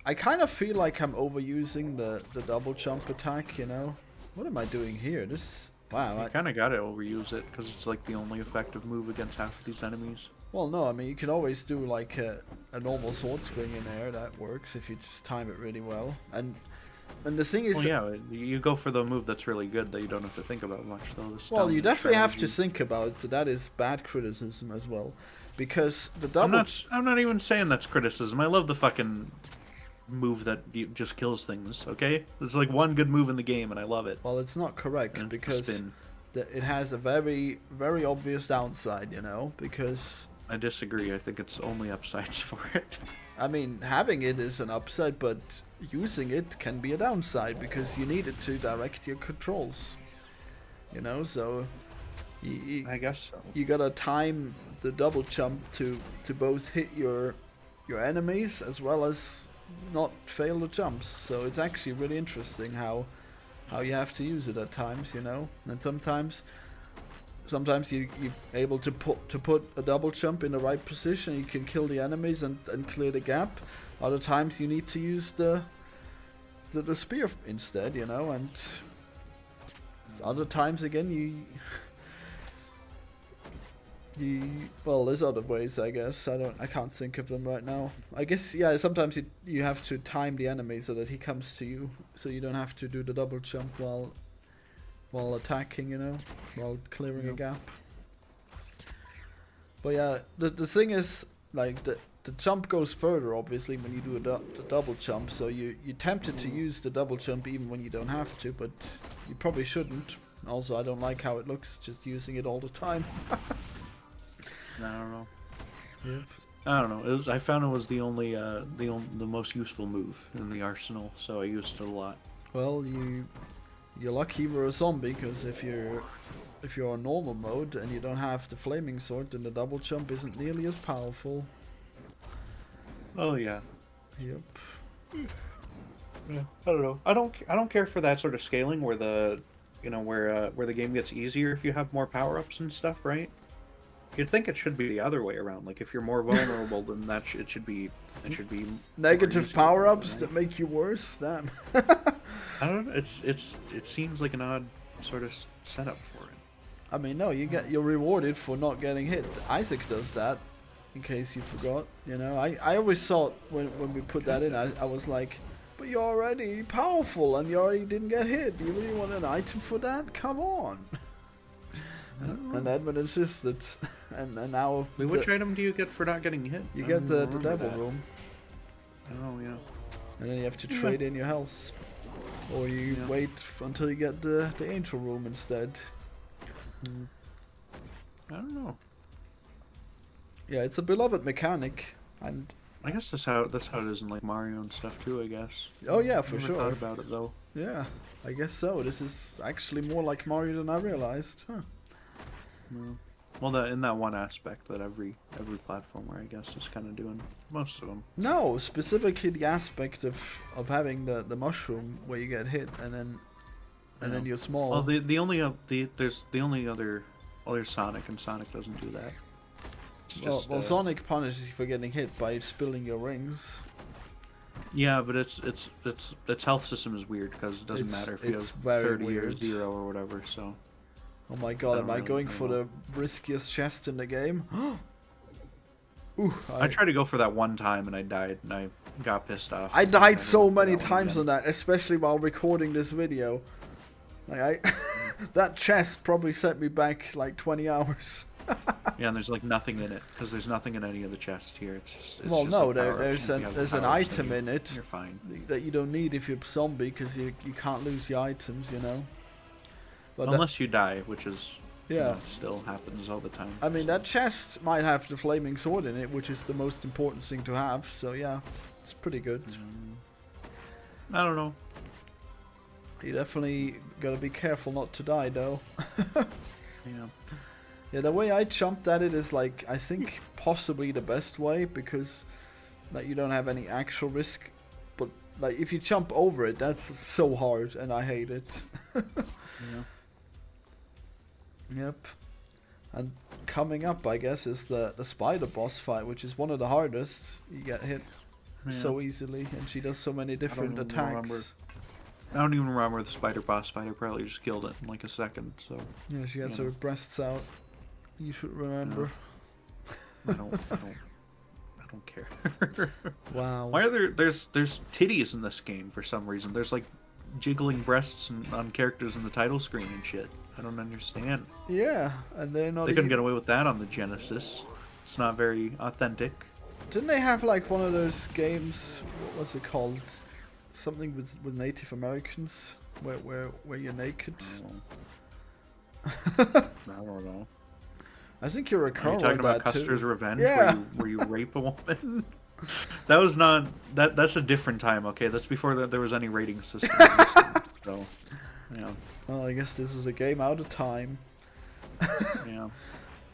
I kind of feel like I'm overusing the double jump attack, you know? What am I doing here? This... Wow. You kind of gotta overuse it, because it's like the only effective move against half of these enemies. Well, no, I mean, you can always do like a normal sword swing in there. That works if you just time it really well. And the thing is... Well, yeah, you go for the move that's really good that you don't have to think about much, though. Well, you definitely have to think about it, so that is bad criticism as well. Because the double... I'm not even saying that's criticism. I love the fucking move that just kills things, okay? There's like one good move in the game, and I love it. Well, it's not correct, And it's the because spin. it has a very, very obvious downside, you know? Because... I disagree. I think it's only upsides for it. I mean, having it is an upside, but using it can be a downside, because you need it to direct your controls. You know, so... I guess so. You gotta time the double jump to both hit your enemies as well as not fail the jumps. So it's actually really interesting how you have to use it at times, you know. And sometimes you're able to put a double jump in the right position. You can kill the enemies and clear the gap. Other times you need to use the spear instead, you know. And other times again well, there's other ways, I guess. I can't think of them right now. I guess, yeah, sometimes you have to time the enemy so that he comes to you, so you don't have to do the double jump while attacking, you know, while clearing a gap. But yeah, the thing is, like, the jump goes further, obviously, when you do the double jump, so you're tempted to use the double jump even when you don't have to, but you probably shouldn't. Also, I don't like how it looks, just using it all the time. I don't know. Yep. I don't know. I found it was the most useful move in the arsenal, so I used it a lot. Well, you're lucky you were a zombie, because if you're on normal mode and you don't have the flaming sword, then the double jump isn't nearly as powerful. Oh yeah. Yep. Yeah. I don't know. I don't care for that sort of scaling where the where the game gets easier if you have more power-ups and stuff, right? You'd think it should be the other way around. Like if you're more vulnerable, then it should be Negative power-ups right? that make you worse. Damn. I don't know. It seems like an odd sort of setup for it. I mean, no, you're rewarded for not getting hit. Isaac does that, in case you forgot. You know, I always thought when we put that in, I was like, but you're already powerful and you already didn't get hit. You really want an item for that? Come on. And Edmund insisted, and now. Wait, which item do you get for not getting hit? You get the devil room. Oh yeah. And then you have to trade in your health, or you wait until you get the angel room instead. I don't know. Yeah, it's a beloved mechanic, and I guess that's how it is in like Mario and stuff too. I guess. Oh yeah, for Never sure. thought about it though. Yeah, I guess so. This is actually more like Mario than I realized. Huh. Well, in that one aspect that every platformer, I guess, is kind of doing. Most of them. No, specifically the aspect of having the mushroom where you get hit and then you're small. Well, there's the only other Sonic, and Sonic doesn't do that. Well, Sonic punishes you for getting hit by spilling your rings. Yeah, but its health system is weird because it doesn't matter if you have 30 or 0 or whatever. So. Oh my god, am I going for the riskiest chest in the game? Ooh, I tried to go for that one time and I died and I got pissed off. I died so many times on that, especially while recording this video. Like that chest probably set me back like 20 hours. Yeah, and there's like nothing in it because there's nothing in any of the chests here. It's just no, like there's an item in it. You're fine. That you don't need if you're a zombie because you can't lose your items, you know. But unless you die, which is yeah, still happens all the time. I mean, that chest might have the flaming sword in it, which is the most important thing to have. So yeah, it's pretty good. I don't know. You definitely gotta be careful not to die, though. Yeah. Yeah, the way I jumped at it is like I think possibly the best way because like you don't have any actual risk. But like if you jump over it, that's so hard, and I hate it. Yeah. Yep. And coming up, I guess, is the spider boss fight, which is one of the hardest. You get hit so easily, and she does so many different attacks. I don't even remember the spider boss fight. I probably just killed it in like a second. So. Yeah, she gets her breasts out. You should remember. I don't care. Wow. Why are there's titties in this game for some reason? There's like jiggling breasts on characters in the title screen and shit. I don't understand. Yeah, and they're not. They couldn't get away with that on the Genesis. It's not very authentic. Didn't they have like one of those games? What's it called? Something with Native Americans, where you're naked. I don't know. I think you're a Are you talking about Custer's Revenge? Yeah. Where you rape a woman? That was not. That's a different time. Okay, that's before there was any rating system. So, yeah. Well, I guess this is a game out of time. Yeah.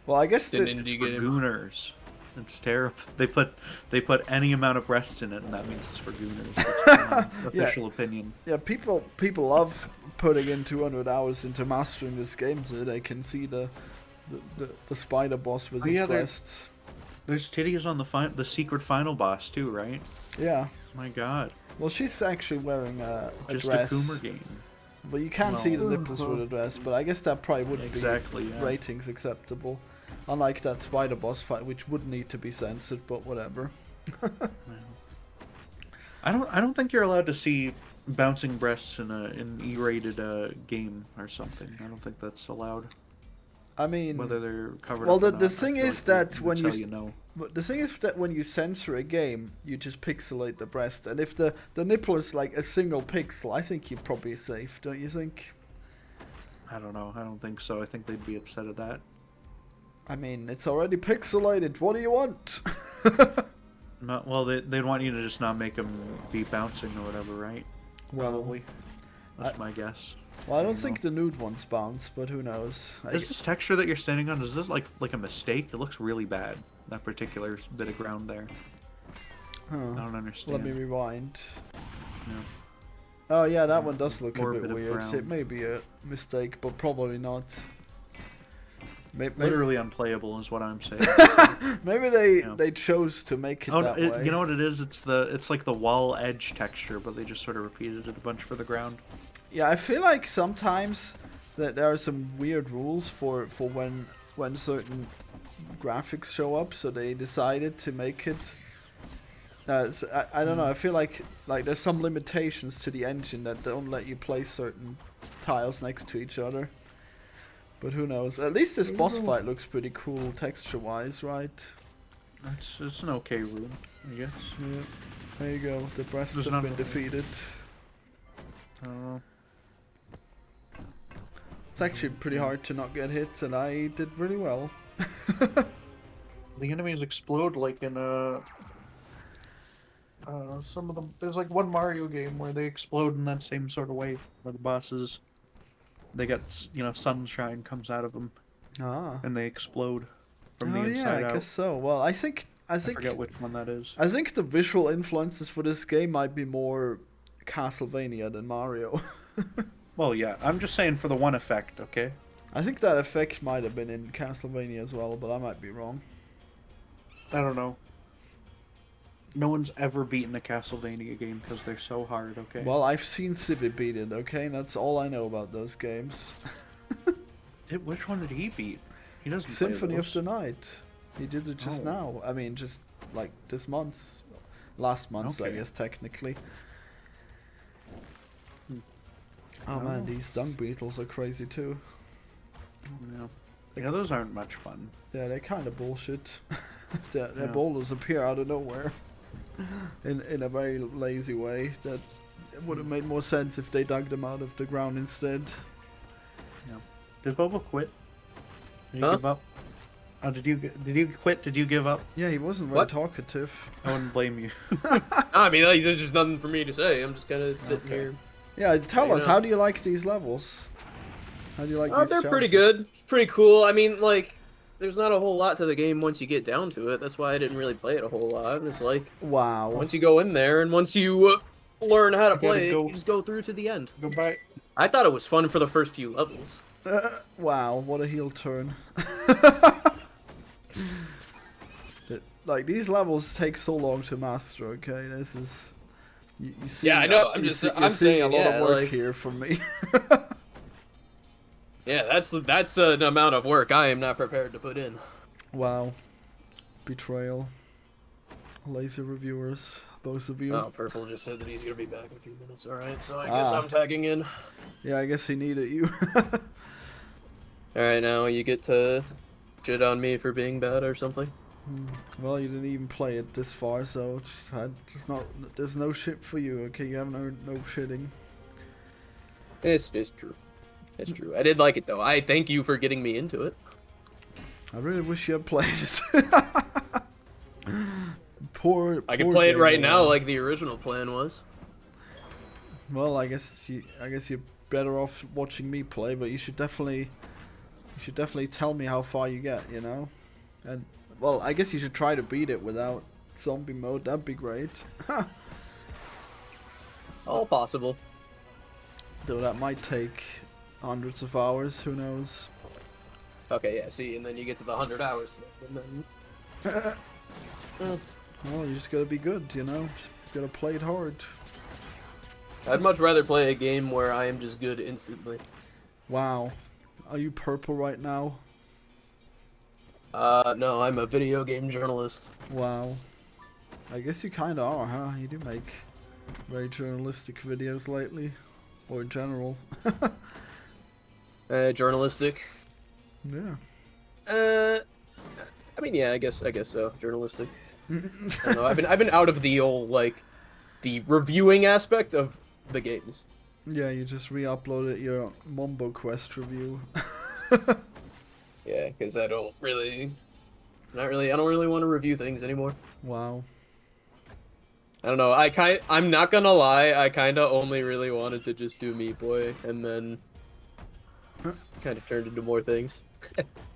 Well, I guess An indie For game. gooners. It's terrible. They put any amount of breasts in it, and that means it's for gooners. That's my official opinion. Yeah, people love putting in 200 hours into mastering this game so they can see the spider boss with his breasts. There's titties on the secret final boss too, right? Yeah. My God. Well, she's actually wearing a Just dress. a Coomer game. But you can't see the nipples through the dress. But I guess that probably wouldn't be Yeah. ratings acceptable. Unlike that spider boss fight, which would need to be censored, but whatever. I don't think you're allowed to see bouncing breasts in an E-rated game or something. I don't think that's allowed. I mean, Whether they're covered. well, up or the not, thing I feel is like that that's when how you know. But the thing is that when you censor a game, you just pixelate the breast, and if the nipple is like a single pixel, I think you're probably safe, don't you think? I don't know. I don't think so. I think they'd be upset at that. I mean, it's already pixelated. What do you want? Well, they'd want you to just not make them be bouncing or whatever, right? Probably. That's my guess. Well, I don't think the nude ones bounce, but who knows? Is this texture that you're standing on, is this like a mistake? It looks really bad, that particular bit of ground there. Huh. I don't understand. Let me rewind. Yeah. Oh yeah, that one does look a More bit bit of weird. brown. It may be a mistake, but probably not. Maybe Literally unplayable is what I'm saying. maybe they chose to make it that way. You know what it is? It's like the wall edge texture, but they just sort of repeated it a bunch for the ground. Yeah, I feel like sometimes that there are some weird rules for when certain graphics show up, so they decided to make it. I don't know. I feel like there's some limitations to the engine that don't let you place certain tiles next to each other. But who knows? At least this boss fight looks pretty cool texture-wise, right? It's an okay room, I guess. Yeah. There you go. The breasts There's have been nothing- defeated. It's actually pretty hard to not get hit, and I did really well. The enemies explode like in some of them. There's like one Mario game where they explode in that same sort of way, where the bosses, they get, you know, sunshine comes out of them Ah. and they explode from Oh the yeah, inside I out. guess so. Well, I think I forget which one that is. I think the visual influences for this game might be more Castlevania than Mario. Well, yeah, I'm just saying for the one effect, okay? I think that effect might have been in Castlevania as well, but I might be wrong. I don't know. No one's ever beaten a Castlevania game because they're so hard, okay? Well, I've seen Civi beat it, okay? And that's all I know about those games. Which one did he beat? He doesn't play Symphony of those. the Night. He did it just Oh. now. I mean, just like this month. Last month, I Okay. guess, technically. Hmm. Oh man, Oh. these dung beetles are crazy too. Yeah. Yeah, those aren't much fun. Yeah, they're kind of bullshit. their Yeah. boulders appear out of nowhere. in a very lazy way. That it would have made more sense if they dug them out of the ground instead. Did Bobo quit? Did you Huh? give up? Oh, did you quit? Did you give up? Yeah, he wasn't very What? talkative. I wouldn't blame you. I mean, like, there's just nothing for me to say. I'm just kind of sitting Okay. here. Yeah, tell You us, know. how do you like these levels? How do you like Oh, these they're pretty challenges? good. It's pretty cool. I mean, like, there's not a whole lot to the game once you get down to it. That's why I didn't really play it a whole lot. It's like, Wow. once you go in there and once you learn how to You gotta play it, go- you just go through to the end. Goodbye. I thought it was fun for the first few levels. Wow, what a heel turn. Like, these levels take so long to master, okay? This is... You see, Yeah, I know, I'm you're just- you're I'm seeing a saying, lot yeah, of work like- here from me. Yeah, that's an amount of work I am not prepared to put in. Wow. Betrayal. Lazy reviewers. Both of you. Oh, Purple just said that he's gonna be back in a few minutes. All right, so I guess Ah. I'm tagging in. Yeah, I guess he needed you. All right, now you get to shit on me for being bad or something. Well, you didn't even play it this far, so there's no shit for you, okay? You haven't earned no shitting. It's true. It's true. I did like it though. I thank you for getting me into it. I really wish you had played it. Poor. I can poor play it right game, now man. like the original plan was. Well, I guess you're better off watching me play, but you should definitely tell me how far you get, you know? And well, I guess you should try to beat it without zombie mode. That'd be great. All possible. Though that might take hundreds of hours. Who knows? Okay, yeah. See, and then you get to the 100 hours thing, and then Well, you just gotta be good, you know? Just gotta play it hard. I'd much rather play a game where I am just good instantly. Wow. Are you purple right now? No, I'm a video game journalist. Wow. I guess you kinda are, huh? You do make very journalistic videos lately. Or in general. Journalistic. Yeah. I mean, yeah, I guess so. Journalistic. I don't know. I've been out of the old the reviewing aspect of the games. Yeah, you just re-uploaded your Mumbo Quest review. Yeah, because I don't really want to review things anymore. Wow. I don't know. I'm not gonna lie. I kind of only really wanted to just do Meat Boy, and then kind of turned into more things.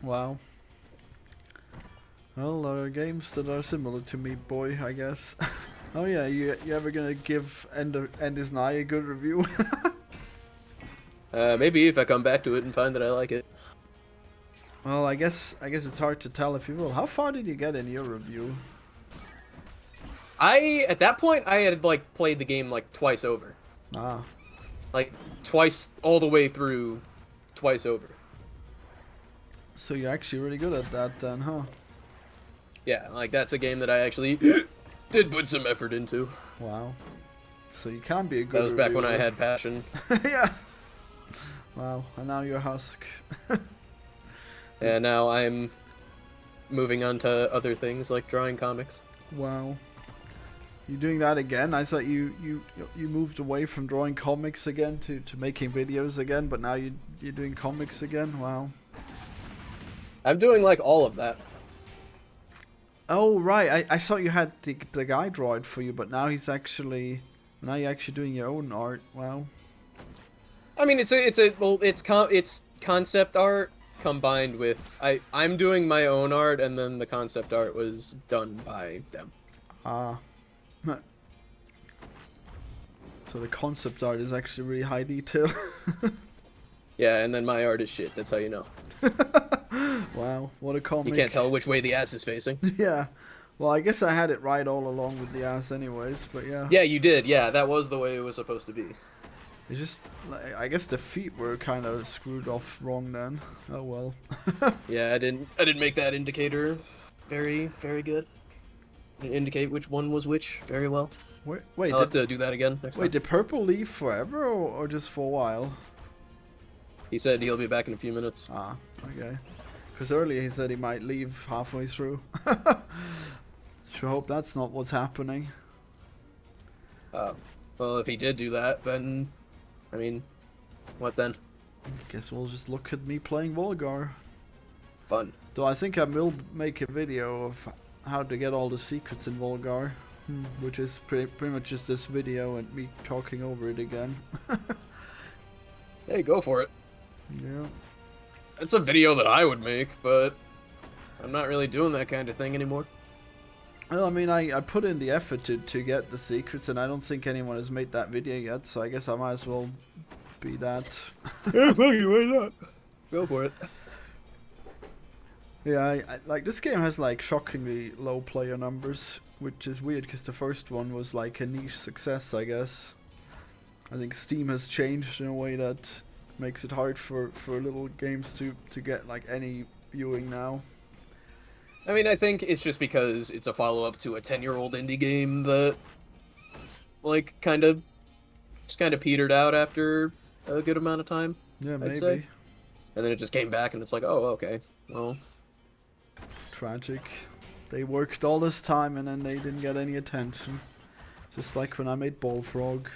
Wow. Well, games that are similar to Meat Boy, I guess. Oh yeah, you ever gonna give End is Nigh a good review? Maybe if I come back to it and find that I like it. Well, I guess it's hard to tell if you will. How far did you get in your review? At that point, I had played the game twice over, Ah. twice all the way through twice over. So you're actually really good at that then, huh? Yeah, like that's a game that I actually did put some effort into. Wow. So you can be a good That was back when I reviewer. had passion. Yeah. Wow, and now you're Husk. And now I'm moving on to other things like drawing comics. Wow. You doing that again? I thought you moved away from drawing comics again to making videos again, but now you're doing comics again? Wow. I'm doing like all of that. Oh right, I thought you had the guy draw it for you, but now you're actually doing your own art. Wow. I mean, it's concept art combined with I'm doing my own art, and then the concept art was done by them. Ah. So the concept art is actually really high detail. Yeah, and then my art is shit. That's how you know. Wow, what a comic. You can't tell which way the ass is facing. Yeah. Well, I guess I had it right all along with the ass anyways, but yeah. Yeah, you did. Yeah, that was the way it was supposed to be. It's just, like, I guess the feet were kind of screwed off wrong then. Oh well. Yeah, I didn't make that indicator very, very good. Didn't indicate which one was which very well. Wait, I'll have to do that again next time. did Purple leave forever or just for a while? He said he'll be back in a few minutes. Ah, okay. Because earlier he said he might leave halfway through. Sure hope that's not what's happening. Well, if he did do that, then, I mean, what then? Guess we'll just look at me playing Volgarr. Fun. Though I think I will make a video of how to get all the secrets in Volgarr. Which is pretty much just this video and me talking over it again. Hey, go for it. Yeah. It's a video that I would make, but I'm not really doing that kind of thing anymore. Well, I mean, I put in the effort to get the secrets, and I don't think anyone has made that video yet, so I guess I might as well be that. Yeah, fuck you, why not? Go for it. Yeah, I like, this game has, like, shockingly low player numbers, which is weird, because the first one was, like, a niche success, I guess. I think Steam has changed in a way that makes it hard for little games to get, like, any viewing now. I mean, I think it's just because it's a follow-up to a 10-year-old indie game that, like, just kind of petered out after a good amount of time. Yeah, I'd maybe. say. And then it just came back, and it's like, oh, okay, well. Tragic. They worked all this time, and then they didn't get any attention. Just like when I made Bullfrog.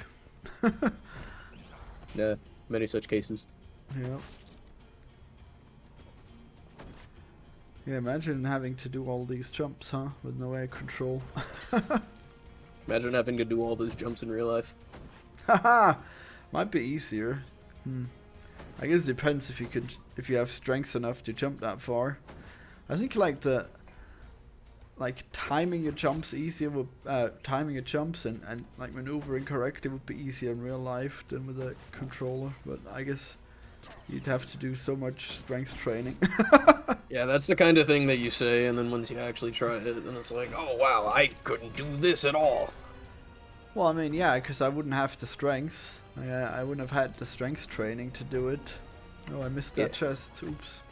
Yeah, many such cases. Yeah. Yeah, imagine having to do all these jumps, huh? With no air control. Imagine having to do all those jumps in real life. Haha! Might be easier. I guess it depends if you have strength enough to jump that far. I think timing your jumps easier with timing your jumps and like maneuvering correctly would be easier in real life than with a controller, but I guess you'd have to do so much strength training. Yeah, that's the kind of thing that you say, and then once you actually try it, then it's like, oh wow, I couldn't do this at all. Well, I mean, yeah, because I wouldn't have the strength. I wouldn't have had the strength training to do it. Oh, I missed that chest. Oops.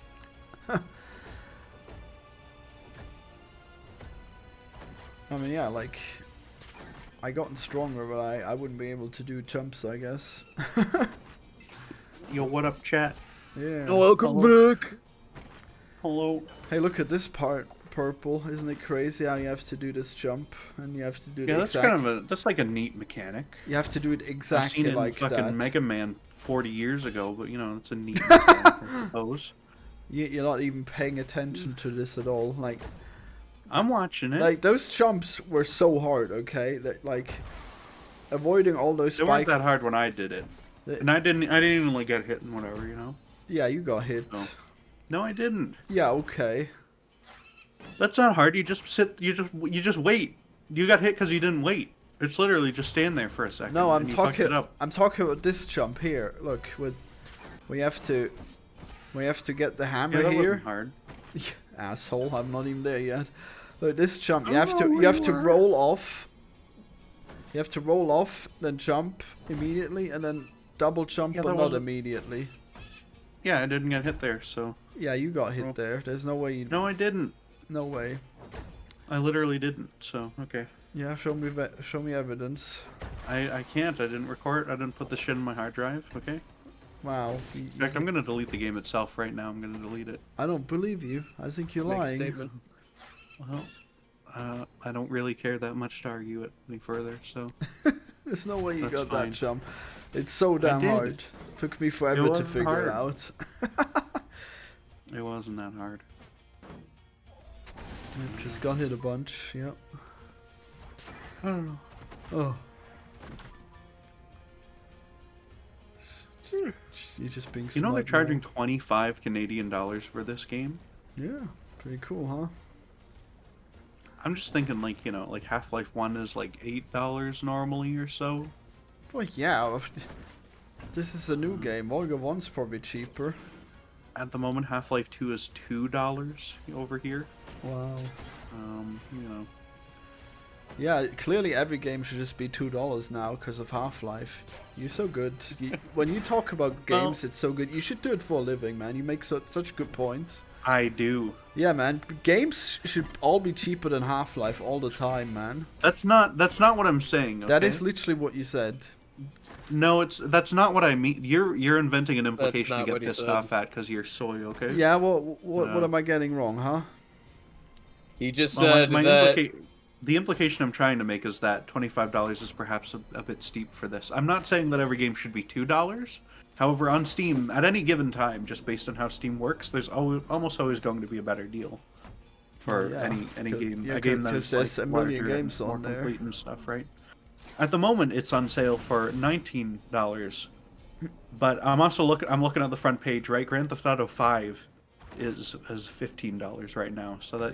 I mean, yeah, like, I gotten stronger, but I wouldn't be able to do jumps, I guess. Yo, what up, chat? Yeah. Welcome back. Hello. Hey, look at this part, Purple. Isn't it crazy how you have to do this jump and you have to do it Yeah, that's like a neat mechanic. You have to do it exactly I've seen it like in fucking that. Mega Man 40 years ago, but you know, it's a neat mechanic, I suppose. You're not even paying attention to this at all. I'm watching it. Like, those jumps were so hard, okay? Like, avoiding all those They spikes. weren't that hard when I did it, and I didn't even like get hit and whatever, you know. Yeah, you got hit. Oh. No, I didn't. Yeah, okay. That's not hard. You just sit. You just wait. You got hit because you didn't wait. It's literally just stand there for a second. No, I'm and you fucked it talking. up. I'm talking about this jump here. Look, we have to get the hammer Yeah, that here. wasn't hard. Asshole, I'm not even there yet. Look, this jump. You I have don't to. know You where have you to were. roll off. You have to roll off, then jump immediately, and then double jump, Yeah, but that not wasn't- immediately. Yeah, I didn't get hit there, so... Yeah, you got hit there. There's no way you... No, I didn't. No way. I literally didn't, so, okay. Yeah, show me evidence. I can't. I didn't record. I didn't put the shit in my hard drive, okay? Wow. In fact, I'm gonna delete the game itself right now. I'm gonna delete it. I don't believe you. I think you're Make a lying. statement. Well, I don't really care that much to argue it any further, so... There's no way you That's got fine. that jump. It's so damn did. hard. Took me forever to wasn't figure it hard. out. It wasn't that hard. Yep, just got hit a bunch. Yep. I don't know. Oh. You're just being You know they're smart charging now. 25 Canadian dollars for this game? Yeah, pretty cool, huh? I'm just thinking, like, you know, like Half-Life 1 is like $8 normally or so. Well, yeah. This is a new game. Volgarr 1's probably cheaper. At the moment, Half-Life 2 is $2 over here. Wow. You know. Yeah, clearly every game should just be $2 now because of Half-Life. You're so good. When you talk about games, it's so good. You should do it for a living, man. You make such good points. I do. Yeah, man. Games should all be cheaper than Half-Life all the time, man. That's not what I'm saying. Okay? That is literally what you said. No, that's not what I mean. You're inventing an That's implication to not get what he pissed said. off at because you're soy, okay? Yeah, well, what No. am I getting wrong, huh? He just Well, said that. the implication I'm trying to make is that $25 is perhaps a bit steep for this. I'm not saying that every game should be $2. However, on Steam, at any given time, just based on how Steam works, there's almost always going to be a better deal for Yeah. any game. Yeah, a game that 'cause is there's like a million larger games and more on there. complete and stuff, right? At the moment, it's on sale for $19. But I'm looking at the front page, right? Grand Theft Auto 5 is $15 right now, so that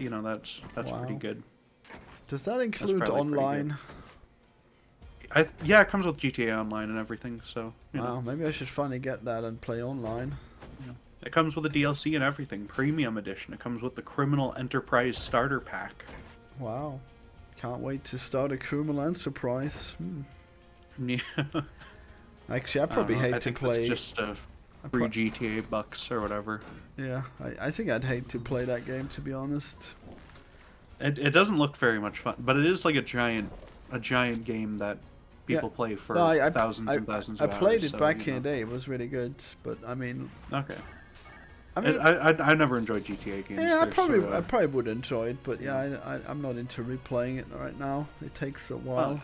that's Wow. pretty good. Does that include probably pretty online? Yeah, it comes with GTA Online and everything, so you know. Wow, maybe I should finally get that and play online. It comes with a DLC and everything, Premium Edition. It comes with the Criminal Enterprise Starter Pack. Wow. Can't wait to start a criminal enterprise. Yeah. Actually, I probably don't know, hate I to think play. that's just free GTA bucks or whatever. Yeah, I think I'd hate to play that game, to be honest. It doesn't look very much fun, but it is like a giant game that people play for thousands and thousands of hours. I played it so, back you in know. the day. It was really good, but I mean, Okay. I mean, I never enjoyed GTA games. yeah, I They're probably sort of- would enjoy it, but yeah, I'm not into replaying it right now. It takes a while.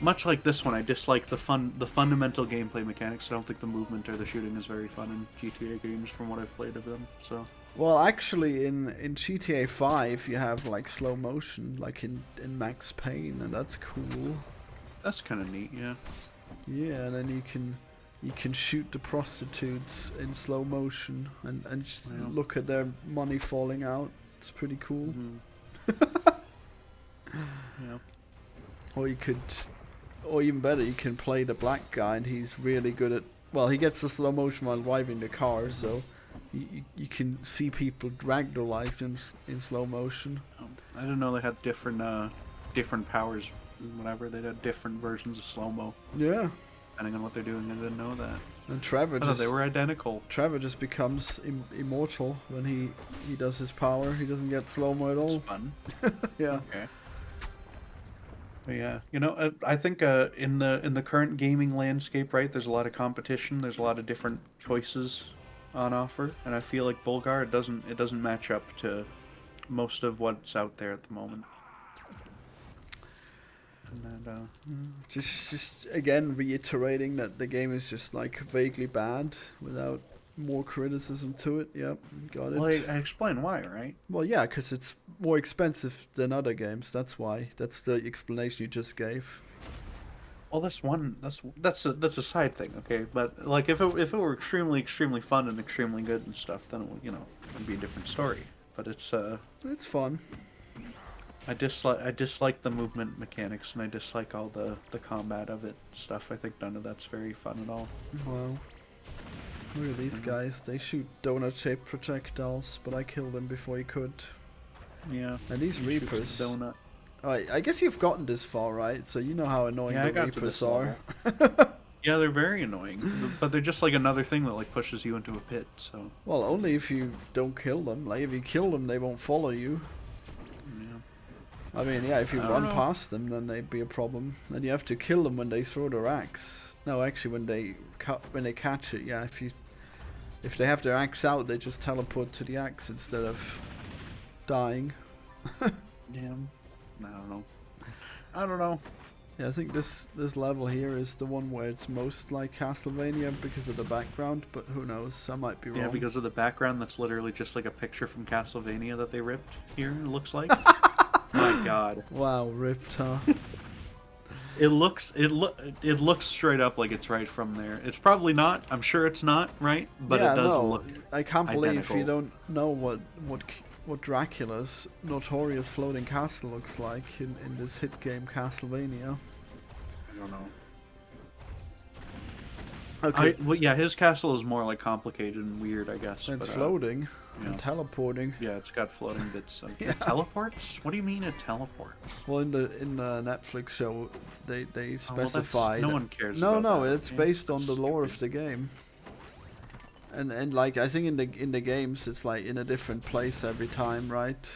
much like this one, I dislike the fundamental gameplay mechanics. I don't think the movement or the shooting is very fun in GTA games from what I've played of them. So Well, actually, in GTA 5, you have like slow motion, like in Max Payne, and that's cool. that's kind of neat, yeah. Yeah, and then you can shoot the prostitutes in slow motion and just Yeah. look at their money falling out. It's pretty cool. Yeah. Or you could, or even better, you can play the black guy, and he's really good at. Well, he gets the slow motion while driving the car, so you can see people ragdollized in slow motion. I didn't know they had different powers. Whatever, they had different versions of slow mo Yeah, depending on what they're doing. I didn't know that. and Trevor I thought just they were identical. Trevor just becomes immortal when he does his power. He doesn't get slow mo at all. It's fun. Yeah. Okay. But yeah, I think in the current gaming landscape, right, there's a lot of competition. There's a lot of different choices on offer, and I feel like Volgarr it doesn't match up to most of what's out there at the moment. And Just again reiterating that the game is just like vaguely bad without more criticism to it. Yep, got it. well, I explain why, right? Well, yeah, because it's more expensive than other games. That's why. That's the explanation you just gave. Well, that's a side thing, okay. But like, if it were extremely fun and extremely good and stuff, then it would be a different story. But it's It's fun. I dislike the movement mechanics, and I dislike all the combat of it stuff. I think none of that's very fun at all. Wow. Look at these guys. They shoot donut-shaped projectiles, but I killed them before he could. Yeah. And these He shoots Reapers. the donut. I guess you've gotten this far, right? So you know how annoying Yeah, I the got to Reapers this are. level. Yeah, they're very annoying, but they're just like another thing that like pushes you into a pit. So. Well, only if you don't kill them. Like if you kill them, they won't follow you. Yeah. I mean, yeah, if you I don't run know. past them, then they'd be a problem. Then you have to kill them when they throw their axe. No, actually, when they catch it, yeah. If they have their axe out, they just teleport to the axe instead of dying. Yeah. I don't know. Yeah, I think this level here is the one where it's most like Castlevania because of the background, but who knows? I might be wrong. Yeah, because of the background that's literally just like a picture from Castlevania that they ripped here, it looks like. My god. Wow, ripped, huh? It looks straight up like it's right from there. It's probably not. I'm sure it's not, right? But yeah, it does no, look I can't believe identical. you don't know what Dracula's notorious floating castle looks like in this hit game Castlevania. I don't know. Okay, Well, yeah, his castle is more like complicated and weird, I guess. it's but, floating yeah. and teleporting. Yeah, it's got floating bits. Yeah. It teleports? What do you mean it teleports? Well, in the Netflix show, they specify. No one cares. No, about no, that. it's Yeah, based on it's the lore of stupid. the game. And like I think in the games it's like in a different place every time, right?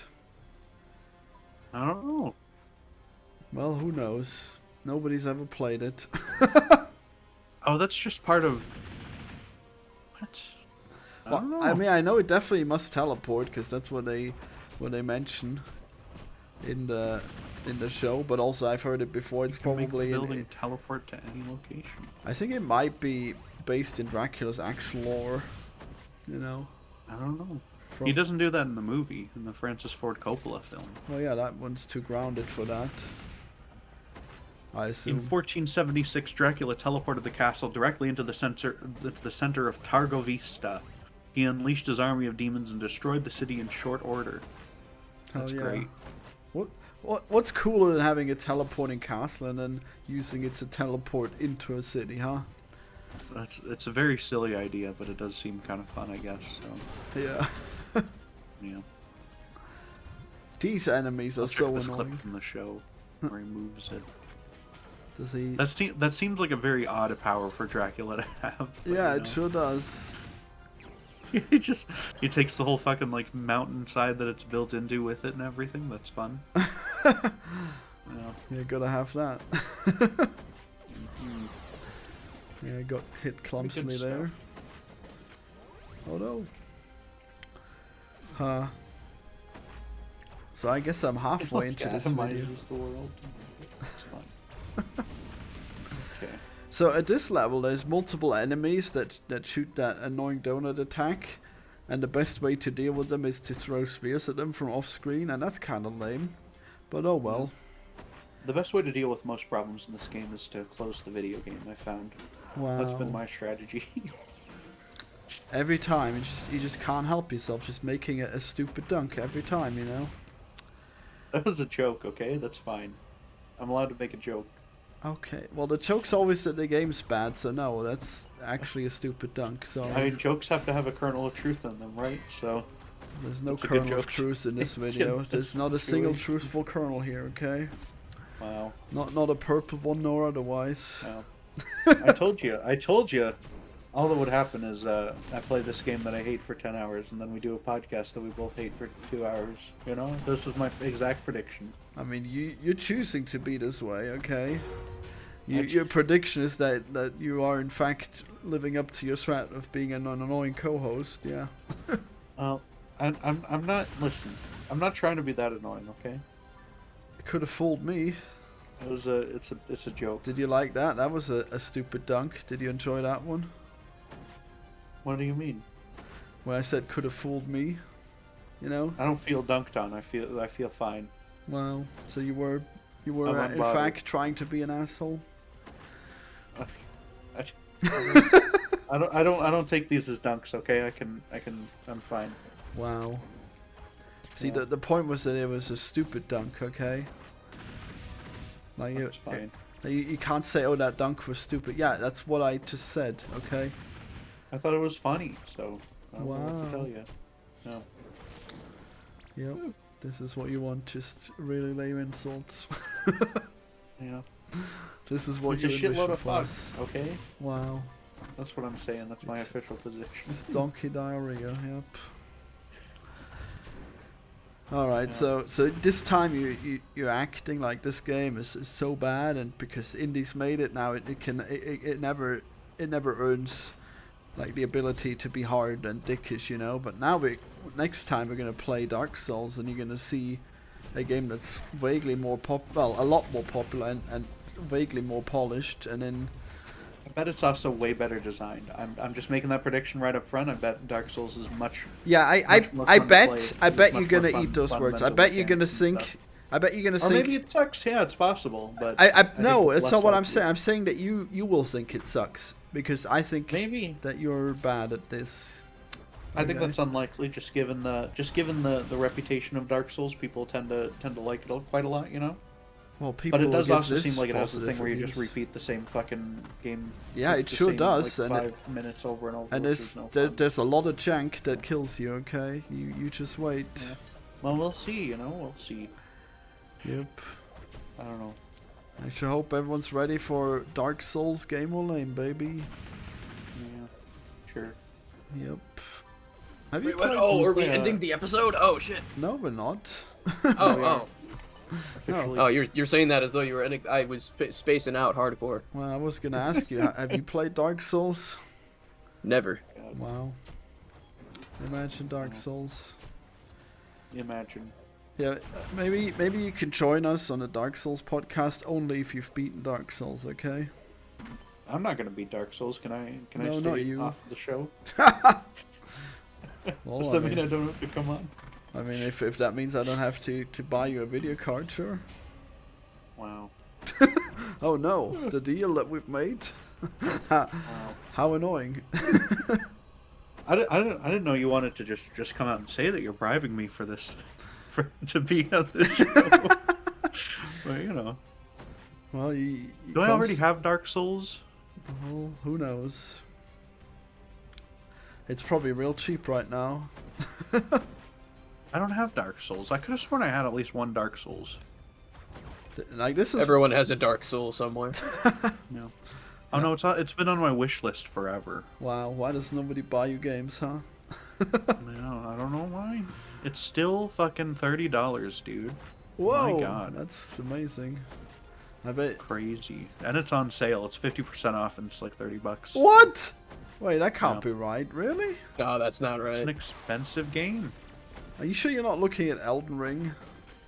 I don't know. Well, who knows? Nobody's ever played it. Oh, that's just part of. What? I don't know. I mean, I know it definitely must teleport because that's what they mention in the show. But also, I've heard it before. It's You can make the probably building teleport to any location. I think it might be based in Dracula's actual lore. You know. I don't know. From, He doesn't do that in the movie, in the Francis Ford Coppola film. Well, yeah, that one's too grounded for that. I In assume. 1476, Dracula teleported the castle directly into the center of Targo Vista. He unleashed his army of demons and destroyed the city in short order. Hell That's yeah. great. What's cooler than having a teleporting castle and then using it to teleport into a city, huh? It's a very silly idea, but it does seem kind of fun, I guess. So, Yeah. yeah. These enemies are I'll check so this annoying. clip from the show where he moves it. Does he? That seems like a very odd power for Dracula to have. But, Yeah, you it know. sure does. He takes the whole fucking like mountainside that it's built into with it and everything. That's fun. Yeah. You gotta have that. Yeah, I got hit clumsily stuff. there. Oh no. Huh. So I guess I'm halfway into this video. Atomizes the world. That's fun. Okay. So at this level, there's multiple enemies that shoot that annoying donut attack, and the best way to deal with them is to throw spears at them from off screen, and that's kind of lame. But oh well. The best way to deal with most problems in this game is to close the video game, I found. Wow. That's been my strategy. Every time, you just can't help yourself, just making a stupid dunk every time, you know? That was a joke, okay? That's fine. I'm allowed to make a joke. Okay, well the joke's always that the game's bad, so no, that's actually a stupid dunk, so... I mean, jokes have to have a kernel of truth in them, right? So... There's no That's a good kernel of joke. truth in this Yeah, video. that's There's not a single true. truthful kernel here, okay? Wow. Not a purple one nor otherwise. Wow. I told you. All that would happen is I play this game that I hate for 10 hours, and then we do a podcast that we both hate for 2 hours. You know? This was my exact prediction. I mean, you're choosing to be this way, okay? I Your prediction is that you are in fact living up to your threat of being an annoying co-host, yeah. Well, I'm not... Listen, I'm not trying to be that annoying, okay? It could have fooled me. It's a joke. Did you like that? That was a stupid dunk. Did you enjoy that one? What do you mean? When I said could have fooled me, you know? I don't feel dunked on. I feel fine. Well, so you were I'm in unbothered. fact trying to be an asshole. I don't take these as dunks, okay? I'm fine. Wow. See, Yeah. the point was that it was a stupid dunk, okay? Like That's fine. you can't say, oh, that dunk was stupid. Yeah, that's what I just said, okay? I thought it was funny, so I don't know what Wow. to tell you. No. Yep. This is what you want, just really lame insults. Yeah. This is what It's a you shitload envision of for fun. us. Okay, Wow. that's what I'm saying. That's my official position. It's donkey diarrhea. Yep. All right. Yeah. So this time you're acting like this game is so bad, and because indies made it now, it never earns like the ability to be hard and dickish, you know. But now next time we're gonna play Dark Souls, and you're gonna see a game that's vaguely more a lot more popular and vaguely more polished, and then I bet it's also way better designed. I'm just making that prediction right up front. I bet Dark Souls is much. yeah, much more I fun to bet play. I It's bet much you're more gonna eat those words. I fundamental bet you're gonna mechanics and think. stuff. I bet you're gonna Or think. maybe it sucks. Yeah, it's possible. But I think no, it's it's less not what I'm likely. saying. I'm saying that you will think it sucks because I think Maybe. that you're bad at this. I think Okay. that's unlikely. Just given the reputation of Dark Souls, people tend to like it quite a lot. You know. Well, people. But it does give also this seem like it has the positive thing where you just reviews. repeat the same fucking game. Yeah, it the sure same, does, Like and 5 minutes over and over. And which there's is no fun. there's a lot of jank that kills you. Okay, you just wait. Yeah. Well, we'll see. You know, we'll see. Yep. I don't know. I sure hope everyone's ready for Dark Souls game or lame, baby. Yeah. Sure. Yep. Have Wait, played? what? Oh, are we play, ending the episode? Oh shit. No, we're not. Oh. Officially. Oh, you're saying that as though you were ending. I was spacing out hardcore. Well, I was gonna ask you, have you played Dark Souls? Never. Wow. Imagine Dark Souls. Imagine. Yeah, maybe you can join us on the Dark Souls podcast only if you've beaten Dark Souls, okay? I'm not gonna beat Dark Souls. Can I No, not stay you. off the show? Well, Does I that mean I mean, don't have to come on? I mean, if that means I don't have to buy you a video card, sure. Wow. Oh no, the deal that we've made. Wow. How annoying. I didn't know you wanted to just come out and say that you're bribing me for this, to be on this show. Well, you know. Well, you Do I already have Dark Souls? Well, who knows? It's probably real cheap right now. I don't have Dark Souls. I could have sworn I had at least one Dark Souls. Like this is Everyone has a Dark Soul somewhere. No. Oh no, it's been on my wish list forever. wow. Why does nobody buy you games, huh? No, I don't know why. It's still fucking $30, dude. Whoa, My God. that's amazing. I bet. Crazy. And it's on sale. It's 50% off and it's like $30. What? Wait, that can't Yeah. be right. Really? No, that's not It's an right. expensive game. Are you sure you're not looking at Elden Ring?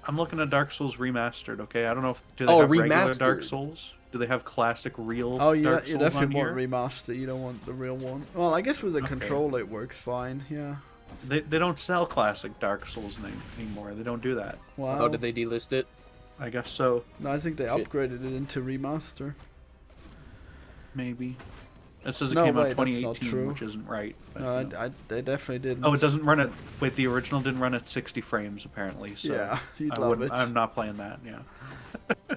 I'm looking at Dark Souls Remastered, okay? I don't know if do they Oh, have regular Dark remastered. Souls? Do they have classic real Oh, you Dark you Souls definitely on want here? remaster. You don't want the real one. Well, I guess with the Okay. controller it works fine. Yeah. They don't sell classic Dark Souls anymore. They don't do that. Wow. How did they delist it? I guess so. No, I think they Shit. upgraded it into remaster. Maybe. It says it No, came out wait, that's not 2018, true. which isn't right. but, No, you know. they definitely didn't. Oh, it doesn't run at... Wait, the original didn't run at 60 frames, apparently, so... Yeah, you'd I love wouldn't- it. I'm not playing that, yeah.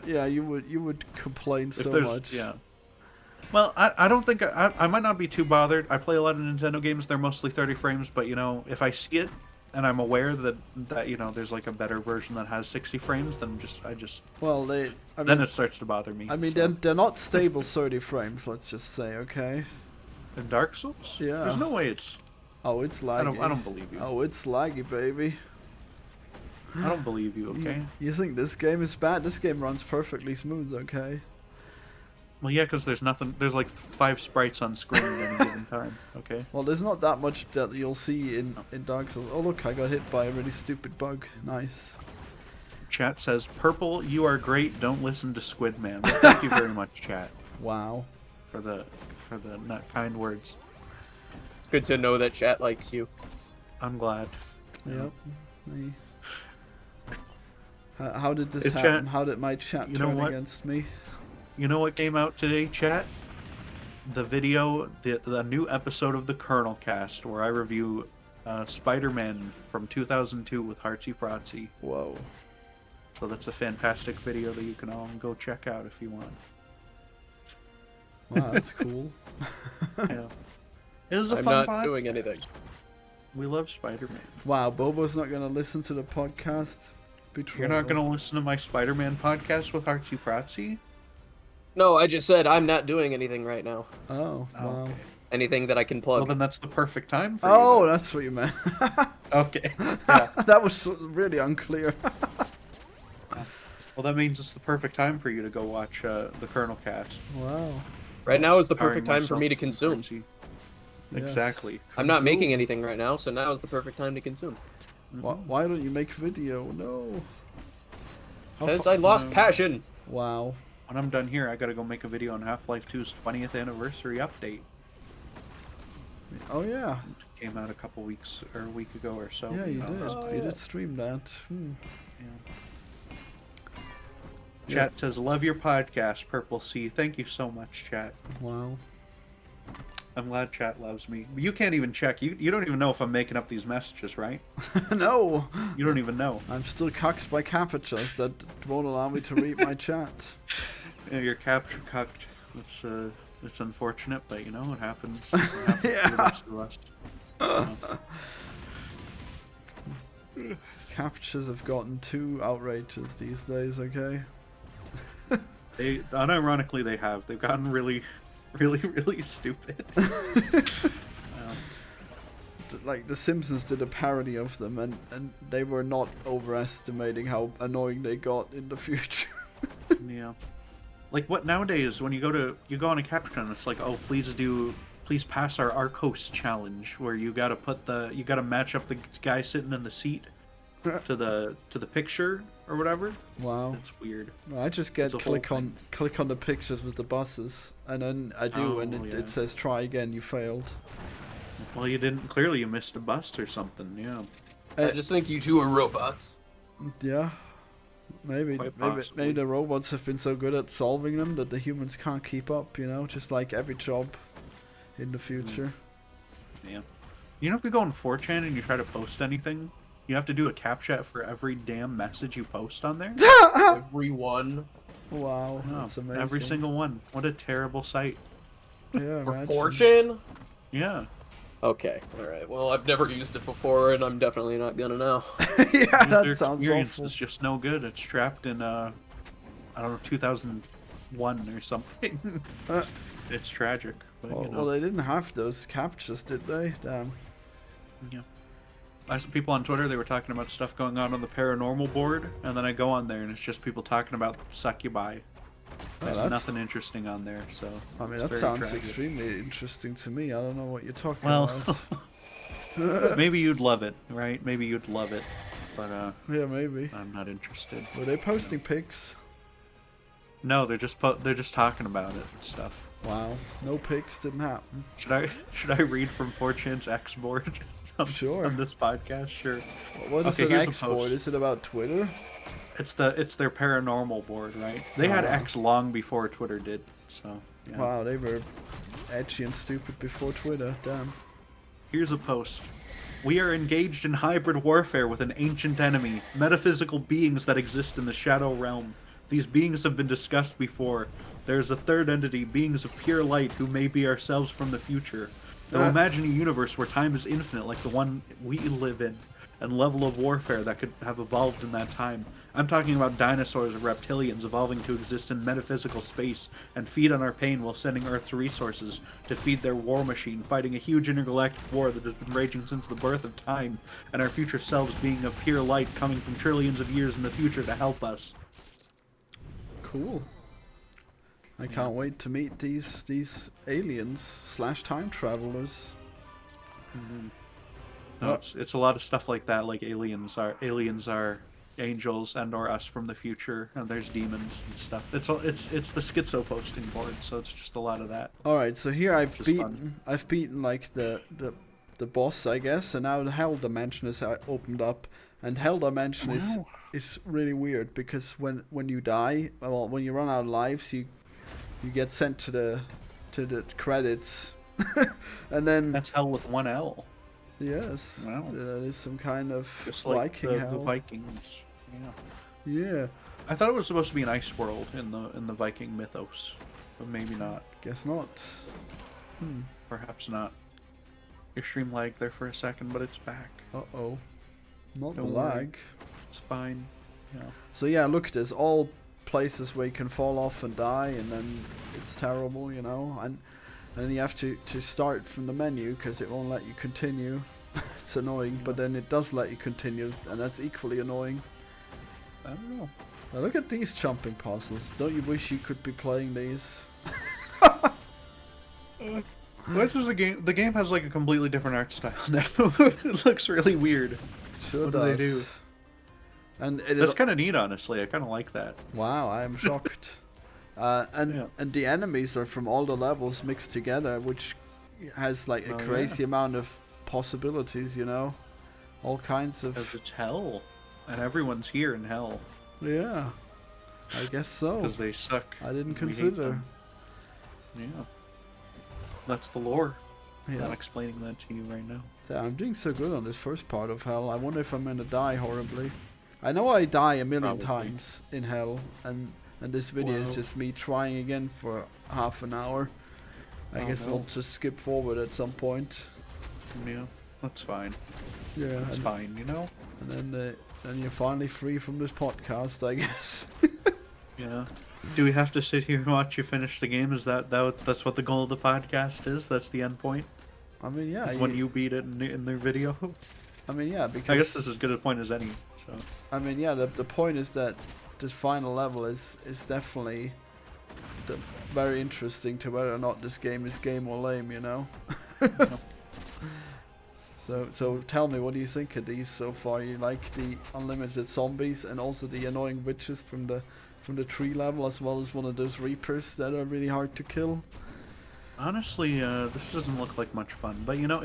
Yeah, you would complain If so there's... much. Yeah. Well, I don't think... I might not be too bothered. I play a lot of Nintendo games. They're mostly 30 frames, but, you know, if I see it and I'm aware that you know, there's, like, a better version that has 60 frames, then I just... Well, I then mean, it starts to bother me. I mean, so. they're not stable 30 frames. Let's just say, okay. In Dark Souls? Yeah. There's no way it's... Oh, it's laggy. I don't believe you. Oh, it's laggy, baby. I don't believe you, okay? You think this game is bad? This game runs perfectly smooth, okay? Well, yeah, because there's nothing... There's, like, 5 sprites on screen at any given time, okay? Well, there's not that much that you'll see in Dark Souls. Oh, look, I got hit by a really stupid bug. Nice. Chat says, Purple, you are great, don't listen to Squid Man. Well, thank you very much, chat, Wow. for the not kind words. It's good to know that chat likes you. I'm glad. Yep. Hey. How did this Hey, happen? chat, How did my chat you know turn what? against me? You know what came out today, chat? The video, the new episode of the Colonel Cast, where I review Spider-Man from 2002 with Hartsy Protsy. Whoa. So that's a fantastic video that you can all go check out if you want. Wow, that's cool. Yeah. It was a I'm fun not pod. doing anything. We love Spider-Man. Wow, Bobo's not gonna listen to the podcast. You're not going to listen to my Spider-Man podcast with Hartsy Protsy? No, I just said I'm not doing anything right now. Oh, Oh, wow. okay. Anything that I can plug. Well, then that's the perfect time for Oh, you. that's what you meant. Okay. Yeah. That was really unclear. Well, that means it's the perfect time for you to go watch the Colonel cast. Wow. Right now is the Powering perfect time for me to myself consume. frenzy. Yes. Exactly. I'm not making Consume. anything right now, so now is the perfect time to consume. Why don't you make video? No. How Because fa- I lost passion. Wow. When I'm done here, I gotta go make a video on Half-Life 2's 20th anniversary update. Oh yeah. It came out a couple weeks or a week ago or so. Yeah, you did. Oh, You yeah. did stream that. Yeah. Chat says, love your podcast, Purple Sea. Thank you so much, chat. Wow. I'm glad chat loves me. You can't even check. You don't even know if I'm making up these messages, right? No. You don't even know. I'm still cucked by captchas that won't allow me to read my chat. Yeah, you're capture cucked. It's unfortunate, but you know, it happens. It happens to the rest of us. Captchas have gotten too outrageous these days, okay? They unironically they have. They've gotten really, really stupid. Like, The Simpsons did a parody of them, and they were not overestimating how annoying they got in the future. Yeah. Like what nowadays when you go on a capture and it's like, oh, please pass our Arcos challenge where you gotta match up the guy sitting in the seat to the picture or whatever. Wow. That's weird. I just get It's a whole click on the pictures with the buses, and then I do, and Oh, yeah. it says try again, you failed. Well, you didn't. Clearly, you missed a bust or something. Yeah. I just think you two are robots. Yeah. Maybe Quite possibly. the robots have been so good at solving them that the humans can't keep up, you know, just like every job in the future. Yeah. You know, if you go on 4chan and you try to post anything, you have to do a captcha for every damn message you post on there. Everyone. Wow, Oh, that's amazing. every single one. What a terrible sight. Yeah, For imagine. fortune? Yeah. Okay, alright. Well, I've never used it before, and I'm definitely not gonna now. Yeah, Their that sounds experience awful. is just no good. It's trapped in I don't know, 2001 or something. Uh, It's tragic. But, well, you know, well, they didn't have those captchas, did they? Damn. yeah. I saw people on Twitter, they were talking about stuff going on the paranormal board, and then I go on there and it's just people talking about succubi. There's that's- nothing interesting on there, so. I mean, it's that very sounds tragic. extremely interesting to me. I don't know what you're talking Well, about. maybe you'd love it, right? Maybe you'd love it, but Yeah, maybe. I'm not interested. Were they posting pics? No, they're just talking about it and stuff. Wow, no pics didn't happen. Should I read from 4chan's X board Sure. on this podcast? Sure. What is Okay, an here's a X board? post. Is it about Twitter? It's their paranormal board, right? They had X long before Twitter did, so yeah. Wow, they were edgy and stupid before Twitter. Damn. Here's a post. We are engaged in hybrid warfare with an ancient enemy, metaphysical beings that exist in the shadow realm. These beings have been discussed before. There is a third entity, beings of pure light, who may be ourselves from the future. Now imagine a universe where time is infinite like the one we live in, and level of warfare that could have evolved in that time. I'm talking about dinosaurs or reptilians evolving to exist in metaphysical space and feed on our pain while sending Earth's resources to feed their war machine, fighting a huge intergalactic war that has been raging since the birth of time, and our future selves being of pure light coming from trillions of years in the future to help us. Cool. I can't wait to meet these aliens / time travelers. No, it's a lot of stuff like that. Like aliens are angels and or us from the future, and there's demons and stuff. It's the schizo posting board, so it's just a lot of that. All right, so here I've Which is fun. beaten like the boss, I guess, and now the Hell Dimension is opened up, and Hell Dimension is really weird because when you die, well, when you run out of lives, you get sent to the credits, and then That's hell with one L. yes, Wow. that is some kind of Just like Viking the hell. Vikings. Yeah. Yeah, I thought it was supposed to be an ice world in the Viking mythos, but maybe not. guess not. Perhaps not. Your stream lagged there for a second, but it's back. Uh-oh. Not the Don't worry. lag. It's fine. Yeah. So yeah, look, there's all places where you can fall off and die, and then it's terrible, you know. And then you have to start from the menu because it won't let you continue. It's annoying, but then it does let you continue, and that's equally annoying. I don't know. Now look at these jumping puzzles. Don't you wish you could be playing these? What is the game? The game has like a completely different art style now. It looks really weird. Sure What does. do they do? And That's kind of neat, honestly. I kind of like that. wow, I am shocked. And the enemies are from all the levels mixed together, which has like a crazy amount of possibilities, you know, all kinds of. Because it's hell, and everyone's here in hell. Yeah, I guess so. Because they suck. I didn't We hate consider. them. Yeah. That's the lore. Yeah. I'm explaining that to you right now. Yeah, I'm doing so good on this first part of hell. I wonder if I'm gonna die horribly. I know I die a million times in hell, and this video is just me trying again for half an hour. I guess we'll just skip forward at some point. Yeah, that's fine. Yeah, That's fine, you know? and then you're finally free from this podcast, I guess. Yeah. Do we have to sit here and watch you finish the game? Is that's what the goal of the podcast is? That's the end point? I mean, yeah. When you beat it in their video? I mean, yeah, because... I guess this is as good a point as any, so... I mean, yeah, the point is that this final level is definitely very interesting to whether or not this game is game or lame, you know? So tell me, what do you think of these so far? You like the unlimited zombies and also the annoying witches from the tree level, as well as one of those reapers that are really hard to kill? Honestly, this doesn't look like much fun, but you know,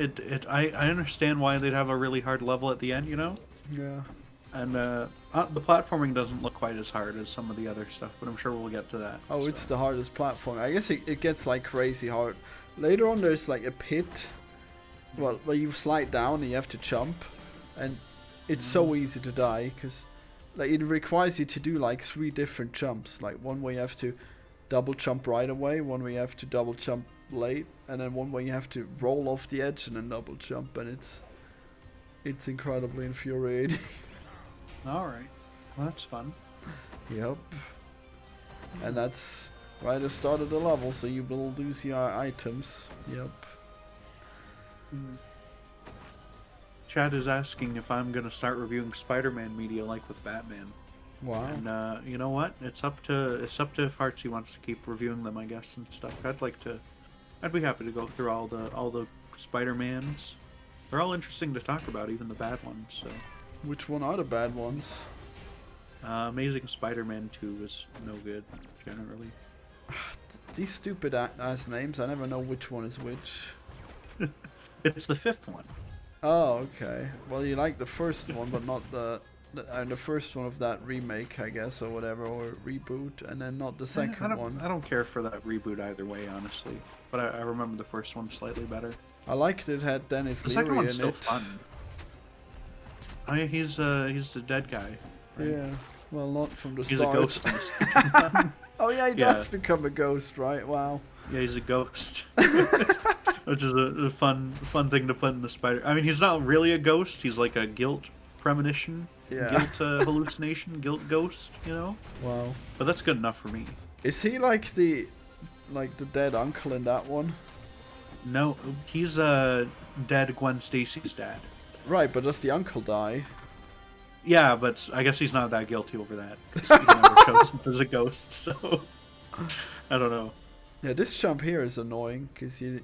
I understand why they'd have a really hard level at the end, you know? Yeah. And the platforming doesn't look quite as hard as some of the other stuff, but I'm sure we'll get to that. Oh, so. It's the hardest platform. I guess it gets like crazy hard. Later on there's like a pit, well, where you slide down and you have to jump, and it's so easy to die because like it requires you to do like 3 different jumps. Like one where you have to double jump right away, one where you have to double jump late, and then one where you have to roll off the edge and then double jump, and it's incredibly infuriating. Alright. Well, that's fun. Yep. And that's right at the start of the level, so you will lose your items. Yep. Chad is asking if I'm going to start reviewing Spider-Man media like with Batman. Wow. And you know what? It's up to if Archie wants to keep reviewing them, I guess, and stuff. I'd be happy to go through all the Spider-Mans. They're all interesting to talk about, even the bad ones. So. Which one are the bad ones? Amazing Spider-Man 2 is no good, generally. These stupid ass names, I never know which one is which. It's the 5th one. Oh, okay. Well, you like the first one, but not the first one of that remake, I guess, or whatever, or reboot, and then not the second one. I don't care for that reboot either way, honestly. But I remember the first one slightly better. I liked it had Dennis The Leary second one's in still it. fun. Oh yeah, he's the dead guy. Right? Yeah. Well, not from the He's start. a ghost. In the second one. Oh yeah, he does become a ghost, right? Wow. Yeah, he's a ghost. Which is a fun thing to put in the spider. I mean, he's not really a ghost. He's like a guilt premonition, guilt hallucination, guilt ghost. You know. Wow. But that's good enough for me. Is he like the dead uncle in that one? No, he's dead Gwen Stacy's dad. Right, but does the uncle die? Yeah, but I guess he's not that guilty over that. He never shows him as a ghost, so I don't know. Yeah, this jump here is annoying because you.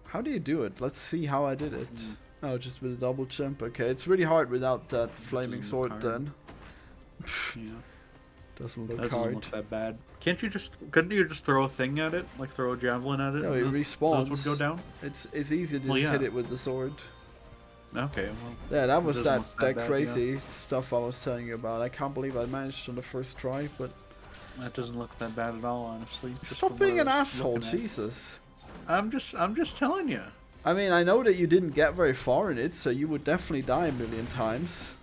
How do you do it? Let's see how I did it. Oh, just with a double jump. Okay, it's really hard without that flaming sword then. Yeah. Doesn't look That hard. doesn't look that bad. Couldn't you just throw a thing at it? Like throw a javelin at it? No, it and respawns. Those would go down? It's easy to just hit it with the sword. Okay, well... Yeah, that was that bad, crazy stuff I was telling you about. I can't believe I managed on the first try, but... That doesn't look that bad at all, honestly. Stop being an asshole, Jesus. I'm just telling you. I mean, I know that you didn't get very far in it, so you would definitely die a million times.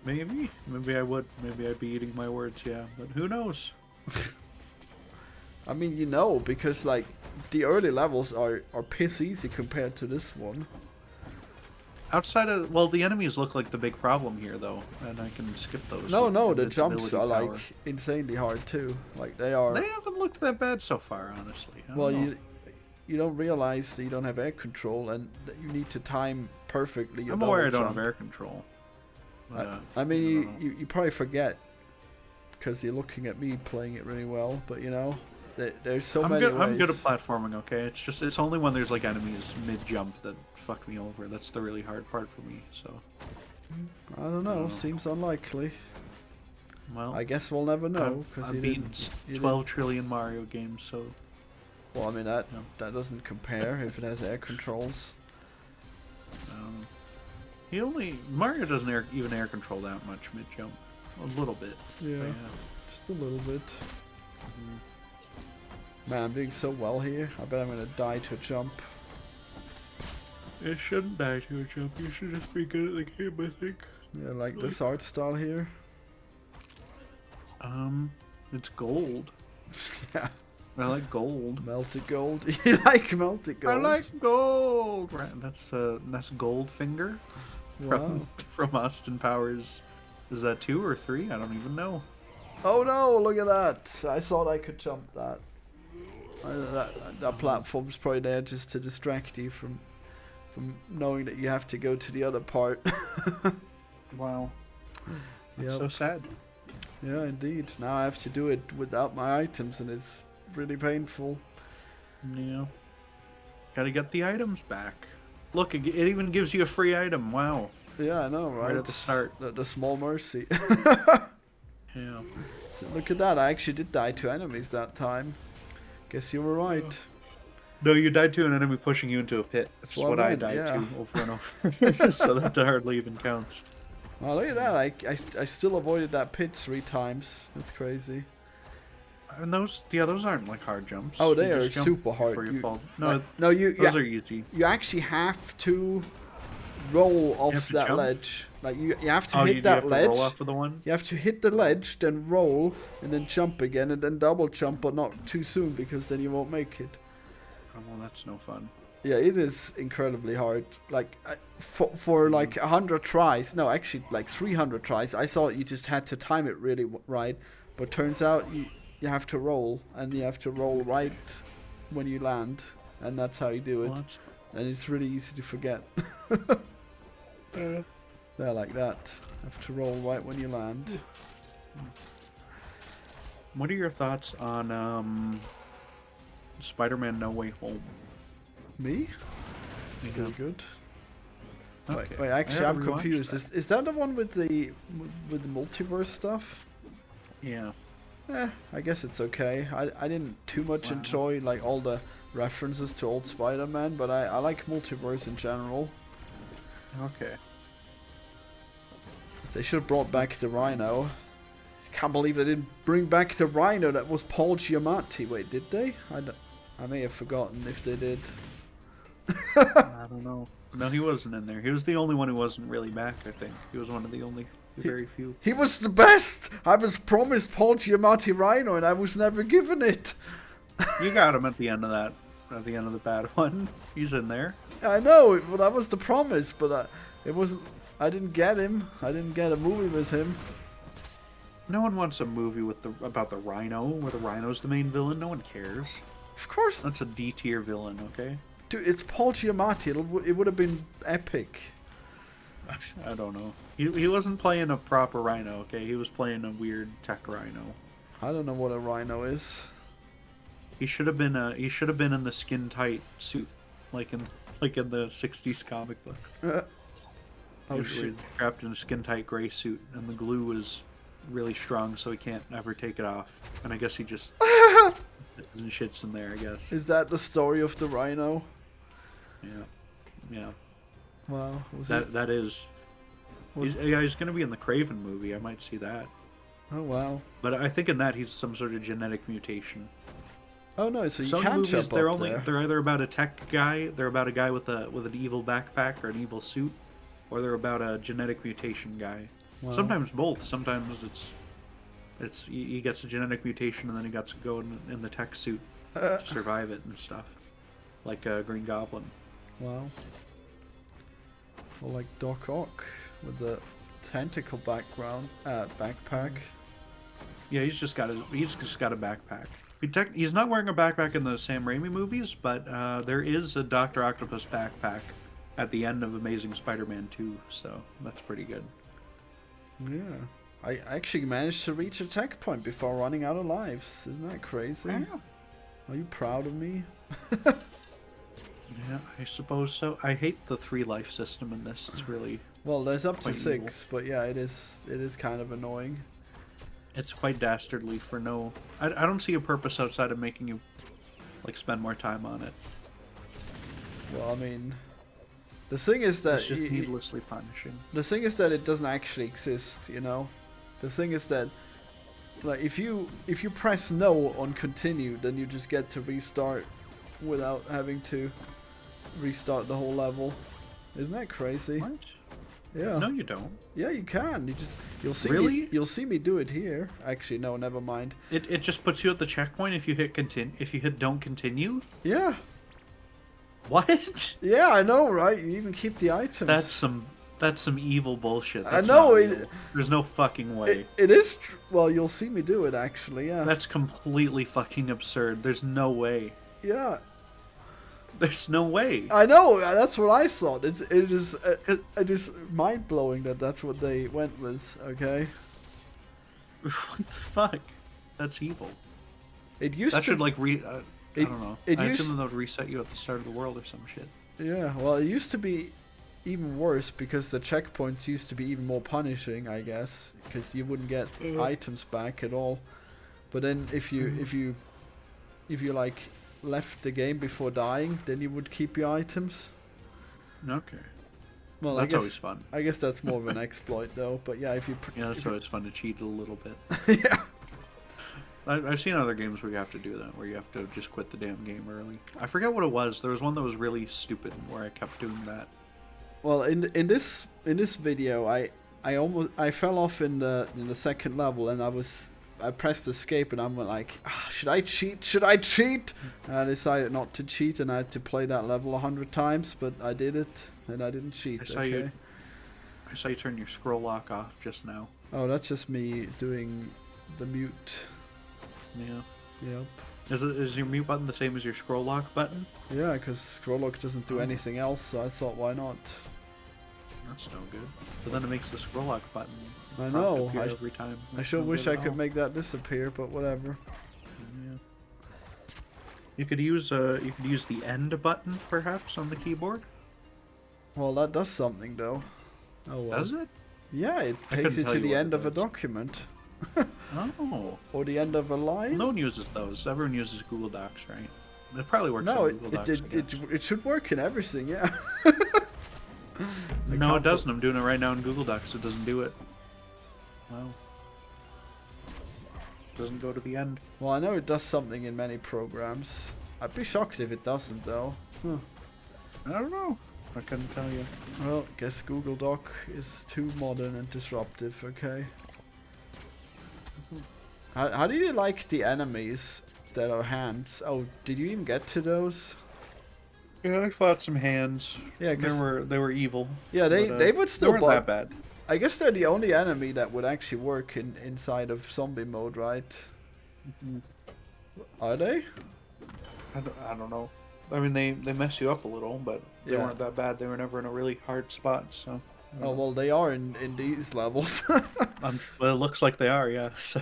Maybe I would. Maybe I'd be eating my words, yeah. But who knows? I mean, you know, because, like, the early levels are piss easy compared to this one. Outside of, well, the enemies look like the big problem here, though, and I can skip those. No, with no, the jumps invincibility are power. like insanely hard too. Like they are. They haven't looked that bad so far, honestly. I Well, don't know. you don't realize that you don't have air control and that you need to time perfectly. Your I'm aware I double don't have jump. air control. But, I mean, don't know. you probably forget because you're looking at me playing it really well. But you know, there's so many ways. I'm good at platforming. Okay, it's only when there's like enemies mid jump that fuck me over. That's the really hard part for me. So. I don't know. Seems unlikely. Well, I guess we'll never know because I've beaten 12 trillion Mario games, so. Well, I mean that doesn't compare if it has air controls. Mario doesn't even air control that much mid jump, a little bit. Yeah, but just a little bit. Man, I'm doing so well here. I bet I'm gonna die to a jump. It shouldn't die to a jump. You should just be good at the game, I think. Yeah, like this art style here. It's gold. Yeah. I like gold. Melted gold. You like melted gold? I like gold. Right, that's Goldfinger. Wow. From Austin Powers. Is that 2 or 3? I don't even know. Oh no! Look at that. I thought I could jump that. That platform's probably there just to distract you from knowing that you have to go to the other part. Wow. That's Yep. so sad. Yeah, indeed. Now I have to do it without my items, and it's really painful. Yeah. Gotta get the items back. Look, it even gives you a free item. Wow. Yeah, I know, right? Right at the start. The small mercy. Yeah. So look at that. I actually did die to enemies that time. Guess you were right. No, you died to an enemy pushing you into a pit. That's what what I I meant, died yeah. to over and over. So that hardly even counts. Well, look at that. I still avoided that pit 3 times. That's crazy. And those aren't like hard jumps. Oh, You they are just jump super hard. before you You- fall. Like, No, no, those are easy. you actually have to roll off have to that jump? ledge. Like you have to Oh, hit you that have to ledge. roll off of the one? You have to hit the ledge, then roll, and then jump again, and then double jump, but not too soon because then you won't make it. Oh, well, that's no fun. Yeah, it is incredibly hard. Like for like 100 tries, no, actually like 300 tries. I thought you just had to time it really right, but turns out you have to roll, and you have to roll right when you land, and that's how you do it. Well, And it's really easy to forget. They're like that. Have to roll right when you land. what are your thoughts on Spider-Man No Way Home? Me? It's Yeah. pretty good. Okay. Wait, I actually, gotta I'm rewatch confused. that. Is that the one with the multiverse stuff? Yeah. I guess it's okay. I didn't too much enjoy like all the references to old Spider-Man, but I like multiverse in general. Okay. They should have brought back the Rhino. Can't believe they didn't bring back the Rhino. That was Paul Giamatti. Wait, did they? I may have forgotten if they did. I don't know. No, he wasn't in there. He was the only one who wasn't really back, I think. He was one of the very few. He was the best! I was promised Paul Giamatti Rhino and I was never given it. You got him at the end of that. At the end of the bad one. He's in there. I know, but that was the promise, but it wasn't. I didn't get him. I didn't get a movie with him. No one wants a movie about the Rhino, where the Rhino's the main villain. No one cares. Of course, That's a D tier villain, okay? dude. It's Paul Giamatti. It would have been epic. I don't know. He wasn't playing a proper Rhino, okay? He was playing a weird tech Rhino. I don't know what a Rhino is. He should have been in the skin tight suit, like in the '60s comic book. Oh He shit! was wrapped in a skin tight gray suit, and the glue was really strong, so he can't ever take it off. And I guess he just and shits in there. I guess. Is that the story of the Rhino? Yeah. Wow. Was That is. He's gonna be in the Craven movie. I might see that. Oh wow. But I think in that he's some sort of genetic mutation. Oh no, so you Some can movies jump they're up there. they're either about a tech guy, they're about a guy with an evil backpack or an evil suit, or they're about a genetic mutation guy. Wow. Sometimes both. Sometimes it's he gets a genetic mutation and then he gets to go in the tech suit to survive it and stuff, like Green Goblin. Wow. Or like Doc Ock with the tentacle background backpack. Yeah, he's just got a backpack. He's not wearing a backpack in the Sam Raimi movies, but there is a Dr. Octopus backpack at the end of Amazing Spider-Man 2, so that's pretty good. Yeah. I actually managed to reach a checkpoint before running out of lives. Isn't that crazy? Yeah. Are you proud of me? Yeah, I suppose so. I hate the 3 life system in this. It's really Well, there's up to quite 6, but yeah, it is kind of annoying. It's quite dastardly for no... I don't see a purpose outside of making you, like, spend more time on it. Well, I mean, the thing is that It's just needlessly punishing. the thing is that it doesn't actually exist, you know. The thing is that, like, if you press no on continue, then you just get to restart without having to restart the whole level. Isn't that crazy? What? Yeah. No, you don't. Yeah, you can. You'll see Really? me. You'll see me do it here. Actually, no, never mind. It just puts you at the checkpoint if you hit don't continue. Yeah. What? Yeah, I know, right? You even keep the items. That's some evil bullshit. I That's know, not it- real. There's no fucking way. It is. Well, you'll see me do it actually. Yeah. That's completely fucking absurd. There's no way. Yeah. There's no way. I know. That's what I thought. It is mind blowing that that's what they went with. Okay. What the fuck? That's evil. It used That to. should like I don't know. it I used- assume that would reset you at the start of the world or some shit. Yeah. Well, it used to be even worse because the checkpoints used to be even more punishing, I guess, because you wouldn't get items back at all. But then if you like left the game before dying, then you would keep your items. Okay. Well, That's I guess always fun. I guess that's more of an exploit though. But yeah, if you Yeah, that's always fun to cheat a little bit. yeah. I've seen other games where you have to do that, where you have to just quit the damn game early. I forget what it was. There was one that was really stupid where I kept doing that. Well, in this video, I fell off in the second level, and I pressed escape, and I'm like, should I cheat? Should I cheat? And I decided not to cheat, and I had to play that level 100 times, but I did it, and I didn't cheat. I saw you turn your scroll lock off just now. Oh, that's just me doing the mute. Yeah. Yep. Is your mute button the same as your scroll lock button? Yeah, because scroll lock doesn't do anything else, so I thought, why not? That's no good. But then it makes the scroll lock button. I know. appear every time. I That's sure no wish good I at could all. make that disappear, but whatever. Yeah. You could use the end button perhaps on the keyboard. Well, that does something though. Oh well. Does it? Yeah, it I takes couldn't you tell to you the what end it of a does. document. Oh. Or the end of a line. No one uses those. Everyone uses Google Docs, right? It probably works No, on it Google Docs. I guess. it should work in everything, yeah. No, can't it doesn't. I'm doing it right now in Google Docs. It doesn't do it. Wow. Doesn't go to the end. Well, I know it does something in many programs. I'd be shocked if it doesn't, though. Huh. I don't know. I couldn't tell you. Well, guess Google Doc is too modern and disruptive, okay? How do you like the enemies that are hands? Oh, did you even get to those? Yeah, I fought some hands. Yeah, they 'cause- were evil. Yeah, they would They still weren't bug. that bad. I guess they're the only enemy that would actually work inside of zombie mode, right? Are they? I don't know. I mean, they mess you up a little, but they Yeah. weren't that bad. They were never in a really hard spot, so. Oh well, they are in these levels. Well, it looks like they are, yeah. So.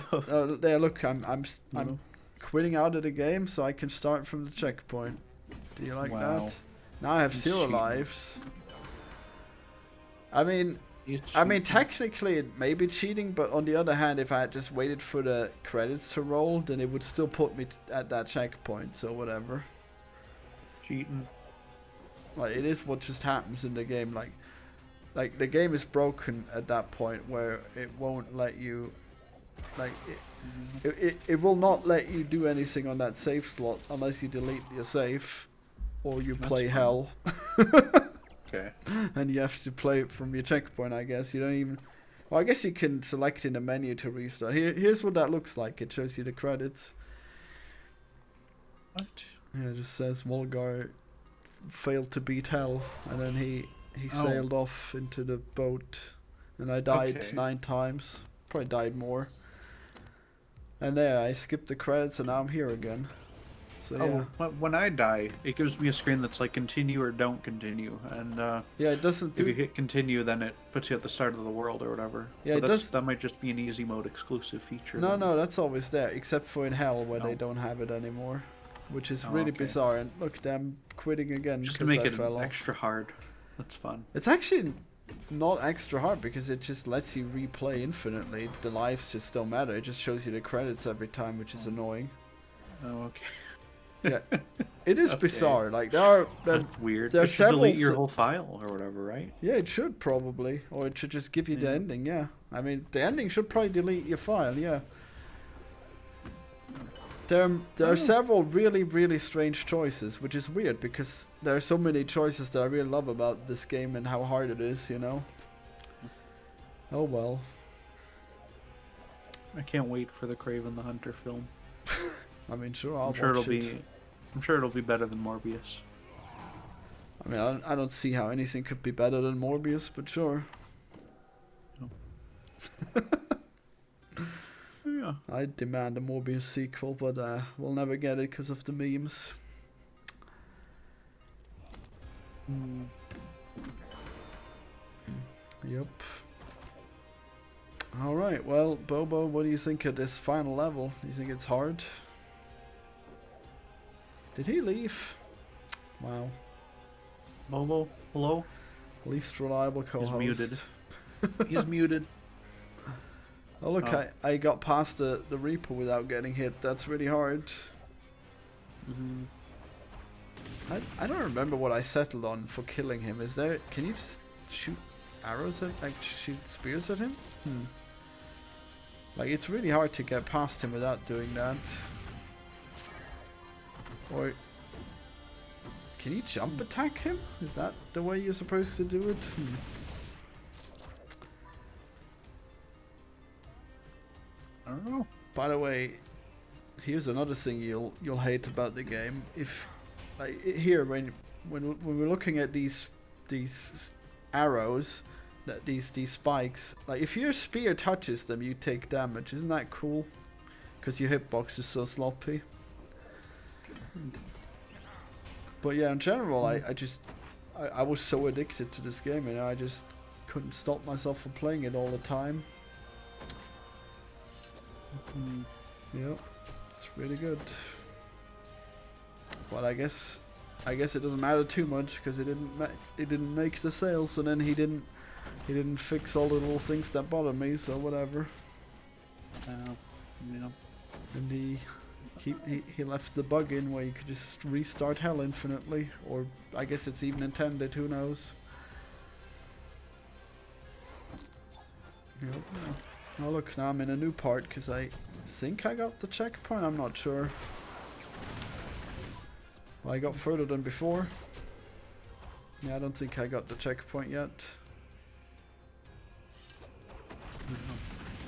There, look, I'm know. quitting out of the game so I can start from the checkpoint. Do you like Wow. that? Now I have He's 0 cheating. lives. I mean, technically it may be cheating, but on the other hand, if I had just waited for the credits to roll, then it would still put me at that checkpoint. So whatever. Cheating. Like it is what just happens in the game. Like the game is broken at that point where it won't let you. Like it will not let you do anything on that save slot unless you delete your save, or you That's play fun. hell. Okay. And you have to play it from your checkpoint, I guess. You don't even... Well, I guess you can select in the menu to restart. Here's what that looks like. It shows you the credits. What? Yeah, it just says Volgarr failed to beat hell. And then he he sailed off into the boat, and I died Okay. 9 times. Probably died more. And there, I skipped the credits, and now I'm here again. So yeah. When I die, it gives me a screen that's like continue or don't continue, and Yeah, it doesn't if you do. hit continue, then it puts you at the start of the world or whatever. Yeah, But it does. that might just be an easy mode exclusive feature. No, then. no, that's always there, except for in Hell where they Oh. don't have it anymore, which is Oh, really okay. bizarre. And look, I'm quitting again Just to because make I it fell off. extra hard. That's fun. It's actually not extra hard because it just lets you replay infinitely. The lives just don't matter. It just shows you the credits every time, which is annoying. Oh, okay. Yeah, it is Okay. bizarre. Like there That's weird. there are It should delete several your s- whole file or whatever, right? yeah, it should probably, or it should just give you the Yeah. ending. Yeah, I mean the ending should probably delete your file. Yeah. There are several really strange choices, which is weird because there are so many choices that I really love about this game and how hard it is, you know. Oh well. I can't wait for the Craven the Hunter film. I mean, sure, I'll I'm sure watch it'll it. be. I'm sure it'll be better than Morbius. I mean, I don't see how anything could be better than Morbius, but sure. Yeah. I demand a Morbius sequel, but we'll never get it because of the memes. Yep. Alright, well, Bobo, what do you think of this final level? Do you think it's hard? Did he leave? Wow. Bobo, hello. Least reliable co-host. muted. He's muted. Oh look, Oh. I got past the Reaper without getting hit. That's really hard. Mm-hmm. I don't remember what I settled on for killing him. Is there? Can you just shoot arrows at, like shoot spears at him? Like it's really hard to get past him without doing that. Or can you jump attack him? Is that the way you're supposed to do it? I don't know. By the way, here's another thing you'll hate about the game. If like here when we're looking at these arrows, that these spikes, like if your spear touches them, you take damage. Isn't that cool? Because your hitbox is so sloppy. But yeah, in general, I was so addicted to this game, and I just couldn't stop myself from playing it all the time. Yep, it's really good. But I guess it doesn't matter too much because it didn't make the sales, and then he didn't fix all the little things that bother me. So whatever. Yeah. And he left the bug in where you could just restart Hell infinitely, or I guess it's even intended. Who knows? Yep. Oh look, now I'm in a new part because I think I got the checkpoint. I'm not sure. Well, I got further than before. Yeah, I don't think I got the checkpoint yet.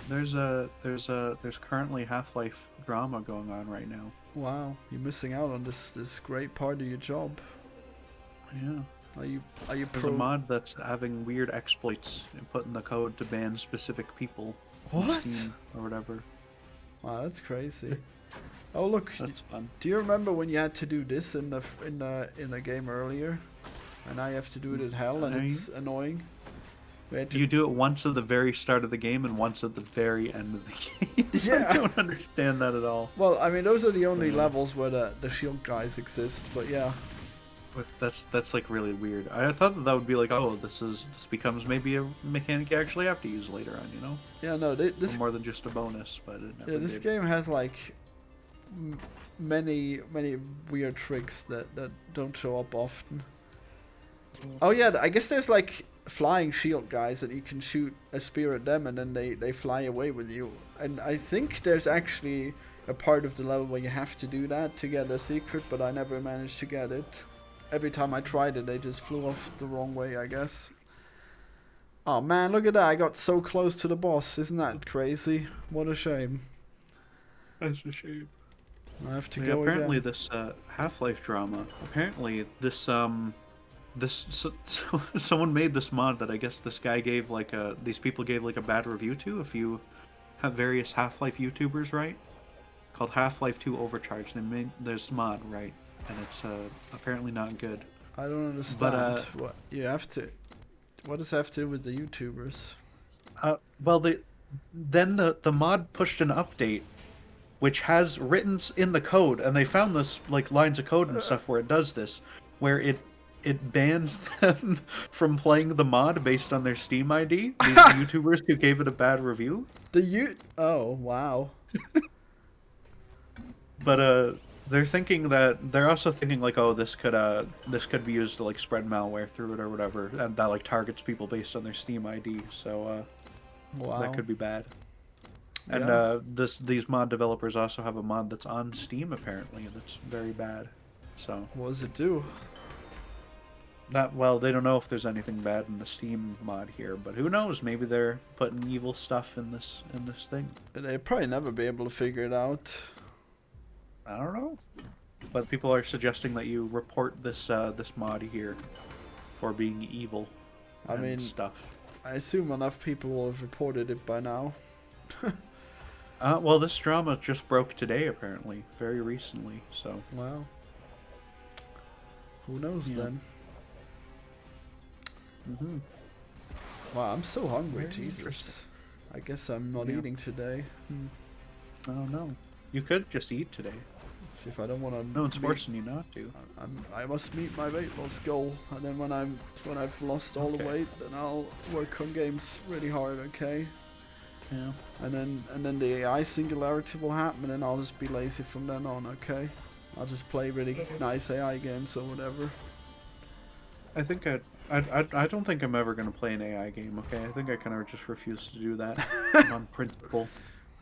There's currently Half-Life drama going on right now. Wow, you're missing out on this great part of your job. Yeah. Are you There's pro? a mod that's having weird exploits and putting the code to ban specific people What? on Steam or whatever. Wow, that's crazy. Oh look, That's fun. do you remember when you had to do this in the game earlier, and now you have to do it in Hell, and it's annoying. We had to You do it once at the very start of the game and once at the very end of the game. Yeah. I don't understand that at all. Well, I mean, those are the only levels where the shield guys exist, but yeah. But that's like really weird. I thought that would be like, oh, this becomes maybe a mechanic you actually have to use later on, you know? Yeah, no, Or this more than just a bonus, but it never this did. game has like many weird tricks that don't show up often. Oh yeah, I guess there's like flying shield guys that you can shoot a spear at them and then they fly away with you. And I think there's actually a part of the level where you have to do that to get a secret, but I never managed to get it. Every time I tried it, they just flew off the wrong way, I guess. Oh man, look at that, I got so close to the boss. Isn't that crazy? What a shame. That's a shame. I have to Yeah, go apparently again. this Half-Life drama, apparently this Someone made this mod that I guess this guy gave these people gave like a bad review to. If you have various Half-Life YouTubers, right? Called Half-Life 2 Overcharge. They made this mod, right? And it's apparently not good. I don't understand. What you have to. What does that have to do with the YouTubers? Well, then the mod pushed an update, which has written in the code, and they found this like lines of code and stuff where it does this, where it bans them from playing the mod based on their Steam ID. These YouTubers who gave it a bad review. Oh wow. But they're also thinking like, oh, this could be used to like spread malware through it or whatever, and that like targets people based on their Steam ID. So Wow. that could be bad. And Yeah. these mod developers also have a mod that's on Steam apparently that's very bad. So What does it do? they don't know if there's anything bad in the Steam mod here, but who knows? Maybe they're putting evil stuff in this thing. They'll probably never be able to figure it out. I don't know. But people are suggesting that you report this mod here for being evil. I mean, stuff. I assume enough people will have reported it by now. Well, this drama just broke today, apparently, very recently. So. Wow. Who knows then? Mm-hmm. Wow, I'm so hungry. Very Jesus. interesting. I guess I'm not Yeah. eating today. I don't know. You could just eat today. If I don't want to. No one's forcing you not to. I must meet my weight loss goal, and then when I've lost all the Okay. weight, then I'll work on games really hard. Okay. Yeah. And then the AI singularity will happen, and I'll just be lazy from then on. Okay. I'll just play really nice AI games or whatever. I think I don't think I'm ever gonna play an AI game. Okay. I think I kind of just refuse to do that on principle.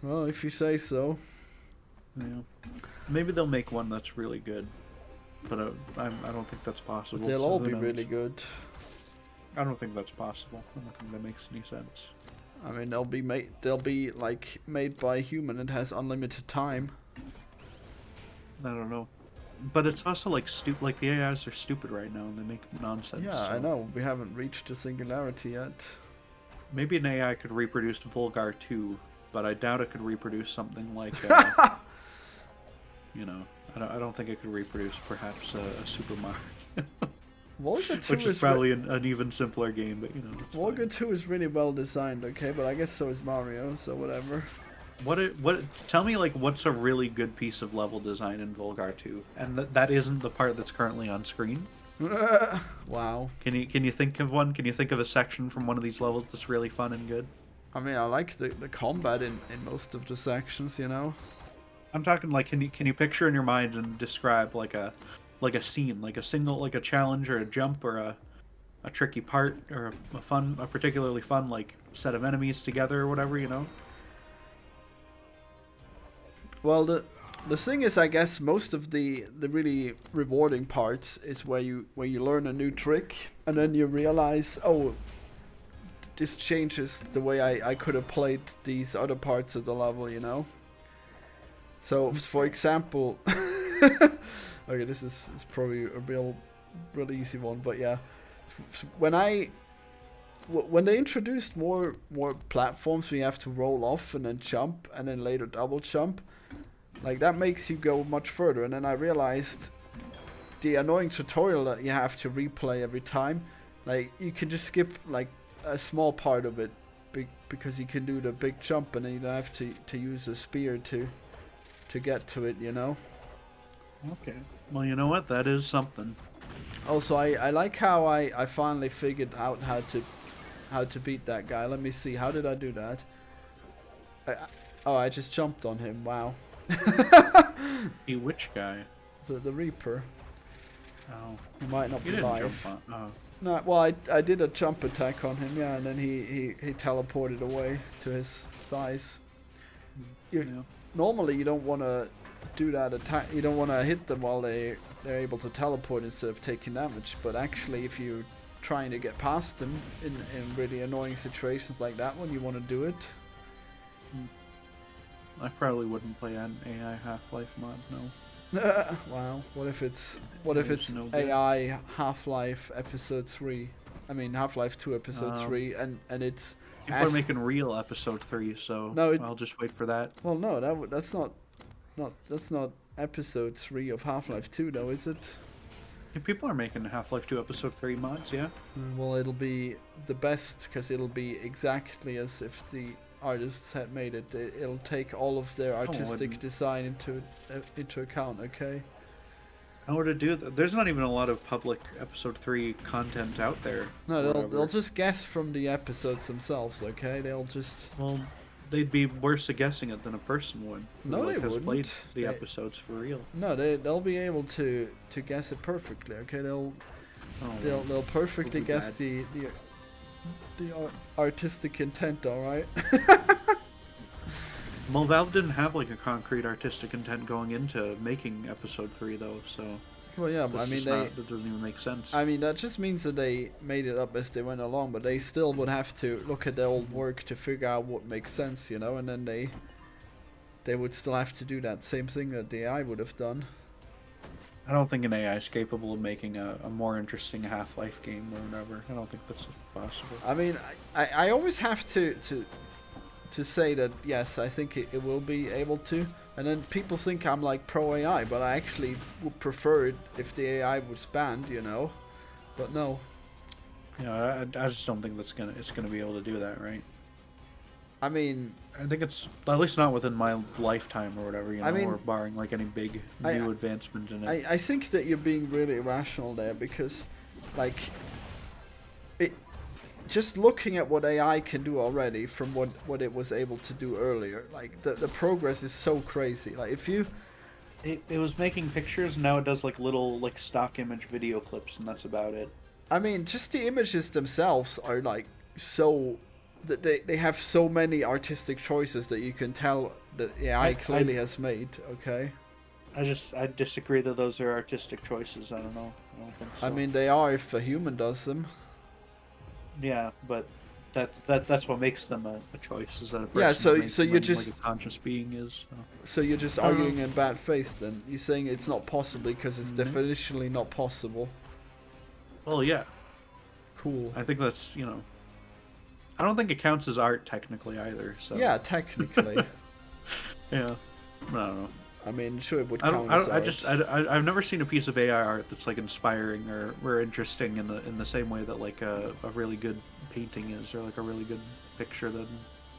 Well, if you say so. Yeah. Maybe they'll make one that's really good, but I don't think that's possible. But they'll so all who be knows? really good. I don't think that's possible. I don't think that makes any sense. I mean, they'll be like made by a human and has unlimited time. I don't know. But it's also like stupid. Like the AIs are stupid right now, and they make nonsense. Yeah, so I know. We haven't reached a singularity yet. Maybe an AI could reproduce Volgarr 2, but I doubt it could reproduce something like. You know, I don't think it could reproduce perhaps a Super Mario. Volgarr 2 Which is probably an even simpler game, but you know. It's Volgarr fine. 2 is really well designed, okay, but I guess so is Mario, so whatever. Tell me like what's a really good piece of level design in Volgarr 2, and that isn't the part that's currently on screen. Wow. Can you think of one? Can you think of a section from one of these levels that's really fun and good? I mean, I like the combat in most of the sections, you know. I'm talking like can you picture in your mind and describe like a scene, like a challenge or a jump or a tricky part or a particularly fun like set of enemies together or whatever, you know? Well, the thing is, I guess most of the really rewarding parts is where you learn a new trick and then you realize, oh, this changes the way I could have played these other parts of the level, you know. So, for example, okay, it's probably a real easy one, but yeah, when they introduced more platforms where you have to roll off and then jump and then later double jump, like that makes you go much further. And then I realized the annoying tutorial that you have to replay every time, like you can just skip like a small part of it because you can do the big jump and then you don't have to use a spear to get to it, you know. Okay. Well, you know what? That is something. Also, I like how I finally figured out how to beat that guy. Let me see. How did I do that? I just jumped on him. Wow. Which guy? The Reaper. Oh. He might not You be didn't live. jump on. Oh. No, well, I did a jump attack on him, yeah, and then he teleported away to his thighs. Yeah. Normally, you don't want to do that attack. You don't want to hit them while they're able to teleport instead of taking damage. But actually, if you're trying to get past them in really annoying situations like that one, you want to do it. I probably wouldn't play an AI Half-Life mod, no. Wow. What if it's No good. AI Half-Life Episode 3? I mean Half-Life 2 Episode 3, and it's People are making real episode 3, so No, I'll just wait for that. well, no, that's not Episode 3 of Half-Life 2, though, is it? Yeah, people are making Half-Life 2 episode 3 mods, yeah. Well, it'll be the best because it'll be exactly as if the artists had made it. It'll take all of their artistic wouldn't. design into account. Okay. How would it do that? There's not even a lot of public episode 3 content out there. No, or they'll whatever. just guess from the episodes themselves. Okay, they'll just. Well, they'd be worse at guessing it than a person would. Who, No, they has played wouldn't. the They- episodes for real. No, they'll be able to guess it perfectly. Okay, they'll perfectly be guess bad. the artistic intent. All right. Well, Valve didn't have like a concrete artistic intent going into making episode 3 though, so Well, yeah, but I mean that doesn't even make sense. I mean, that just means that they made it up as they went along, but they still would have to look at their old work to figure out what makes sense, you know, and then they would still have to do that same thing that the AI would have done. I don't think an AI is capable of making a more interesting Half-Life game or whatever. I don't think that's possible. I mean, I always have to say that, yes, I think it will be able to, and then people think I'm like pro AI, but I actually would prefer it if the AI was banned, you know, but no. Yeah, I just don't think it's gonna be able to do that, right? I mean, I think it's at least not within my lifetime or whatever, you know, I mean, or barring like any big new advancement in it. I think that you're being really irrational there because, like, just looking at what AI can do already from what it was able to do earlier, like the progress is so crazy. Like if you, It was making pictures, now it does like little like stock image video clips, and that's about it. I mean, just the images themselves are like so that they have so many artistic choices that you can tell that AI clearly has made. Okay. I disagree that those are artistic choices. I don't know. I don't think so. I mean, they are if a human does them. Yeah, but that's what makes them a choice. Is that a person Yeah, so- makes so them you're like just- a conscious being is. So. So you're just arguing in bad faith then? You're saying it's not possible because it's No. definitionally not possible. Well, yeah, Cool. I think that's I don't think it counts as art technically either. So Yeah, technically. yeah, I don't know. I mean, sure it would I count don't. as art. I've never seen a piece of AI art that's like inspiring or interesting in the same way that like a really good painting is, or like a really good picture that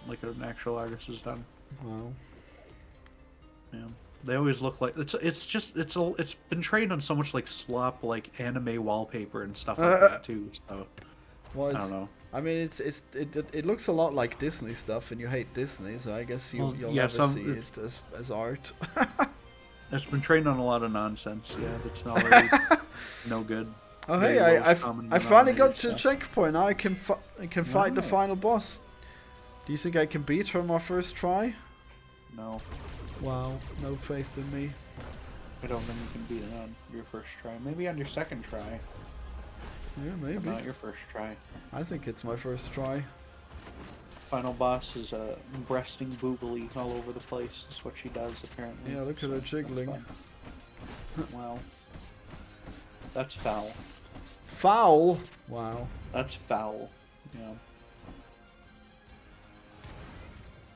like an actual artist has done. Wow. Yeah, they always look like it's been trained on so much like slop like anime wallpaper and stuff like that too. So Well, I it's, don't know. I mean, it looks a lot like Disney stuff, and you hate Disney, so I guess you'll yeah, never see it as art. It's been trained on a lot of nonsense. Yeah, that's not really no good. Oh Very hey, lowest common I finally got denominator to the stuff. checkpoint. Now I can fight the Wow. final boss. Do you think I can beat her on my first try? No, Wow, no faith in me. I don't think you can beat it on your first try. Maybe on your second try, Yeah, but maybe. not your first try. I think it's my first try. Final boss is breasting boobily all over the place. That's what she does apparently. Yeah, look at her that's jiggling. fun. Wow, that's foul. Foul. Wow. That's foul. Yeah.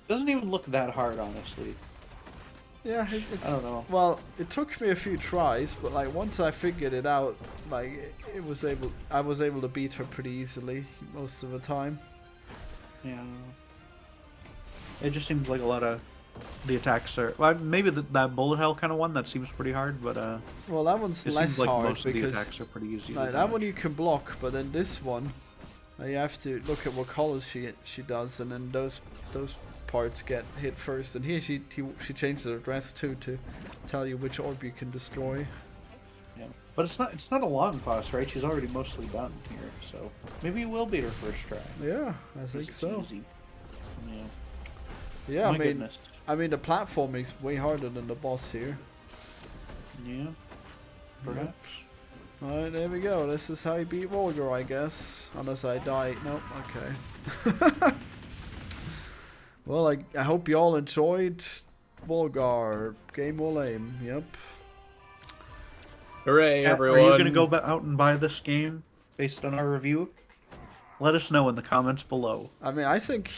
Doesn't even look that hard, honestly. Yeah, it's. I don't know. Well, it took me a few tries, but like once I figured it out, like I was able to beat her pretty easily most of the time. Yeah. It just seems like a lot of the attacks are. Well, maybe that bullet hell kind of one that seems pretty hard, but Well, that one's it less seems like hard most of the because attacks are pretty easy. to like that one dodge. you can block, but then this one, you have to look at what colors she does, and then those parts get hit first. And here she changed the address too to tell you which orb you can destroy. Yeah. But it's not a long boss, right? She's already mostly done here, so maybe you will beat her first try. Yeah, I think It's so. easy. Yeah. Yeah, My I mean, goodness. the platforming's way harder than the boss here. Yeah. Perhaps. Alright, there we go. This is how you beat Volgarr, I guess. Unless I die. Nope, okay. Well, I hope you all enjoyed Volgarr. Game will aim, yep. Hooray, Kat, everyone! Are you gonna go out and buy this game based on our review? Let us know in the comments below. I mean, I think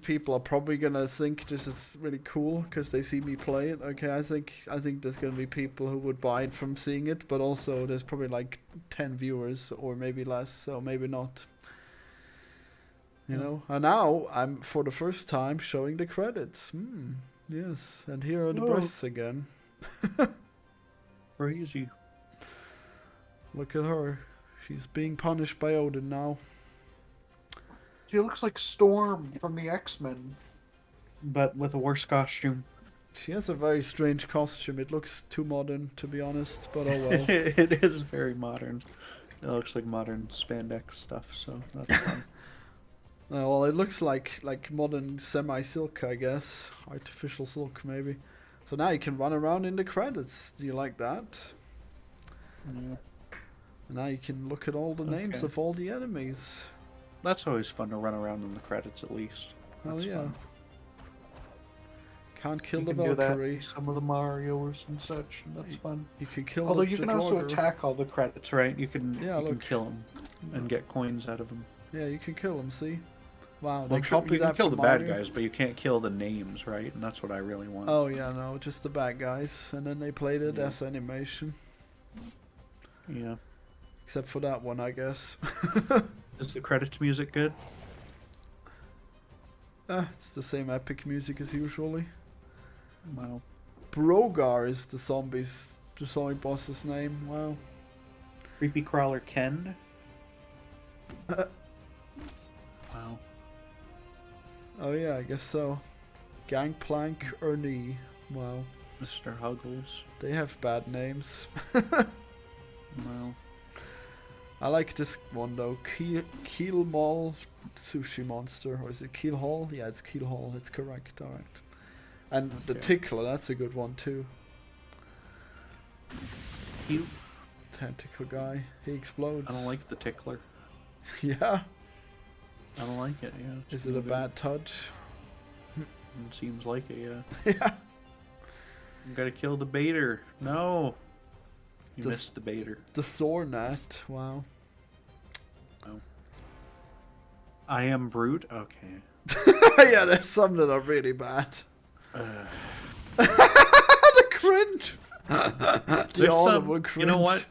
people are probably gonna think this is really cool because they see me play it. Okay, I think there's gonna be people who would buy it from seeing it, but also there's probably like 10 viewers or maybe less, so maybe not. You know, and now I'm for the first time showing the credits. Yes, and here are the breasts again. Crazy. Look at her. She's being punished by Odin now. She looks like Storm from the X-Men. But with a worse costume. She has a very strange costume. It looks too modern, to be honest, but oh well. It is very modern. It looks like modern spandex stuff, so that's fun. Well, it looks like modern semi-silk, I guess. Artificial silk, maybe. So now you can run around in the credits. Do you like that? Yeah. And now you can look at all the names of all the enemies. That's always fun to run around in the credits, at least. Hell yeah. Fun. Can't kill You the can do that Valkyrie. in some of the Marios and such, and that's fun. You can kill Although the you can also Draugr. attack all the credits. That's right. You can Yeah, you can look. kill them and get coins out of them. Yeah, you can kill them, see? Wow, Well, they I'm sure copied you can that kill from the bad Mario. guys, but you can't kill the names, right? And that's what I really want. Oh yeah, no, just the bad guys. And then they played a death animation. Yeah. Except for that one, I guess. Is the credits music good? It's the same epic music as usually. Wow. Volgarr is the zombie boss's name. Wow. Creepy Crawler Ken? Wow. Oh yeah, I guess so. Gangplank Ernie. Wow. Mr. Huggles. They have bad names. Wow. I like this one though. Keel Mall Sushi Monster. Or is it Keel Hall? Yeah, it's Keel Hall. It's correct. Alright. And the Okay. Tickler, that's a good one too. Cute. Tentacle guy. He explodes. I don't like the tickler. Yeah. I don't like it, yeah. It's Is it a moving. bad touch? It seems like it, yeah. Yeah. You gotta kill the baiter. No. You Just- missed the baiter. The Thornet. Wow. I am brute? Okay. Yeah, there's some that are really bad. The cringe. The There's audible some, cringe. you know what?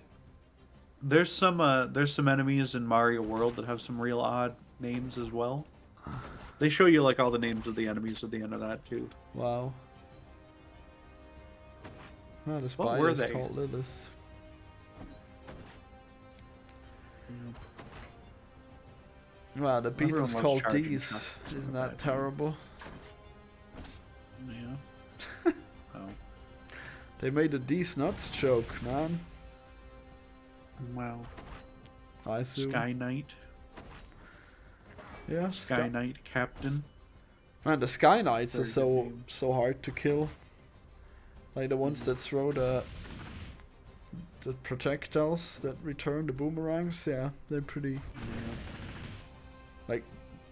There's some enemies in Mario World that have some real odd names as well. They show you like all the names of the enemies at the end of that too. Wow. Ah, the What were spider's they? called Lilith. Wow, the beat Everyone is loves called charging D's. shots. Isn't that terrible? Yeah. Oh. They made a D's nuts joke, man. Wow. I assume. Sky Knight. Yeah, Sky Knight Captain. Man, the Sky Knights are Very good so name. so hard to kill. Like the ones that throw the projectiles that return the boomerangs. Yeah, they're pretty. Yeah.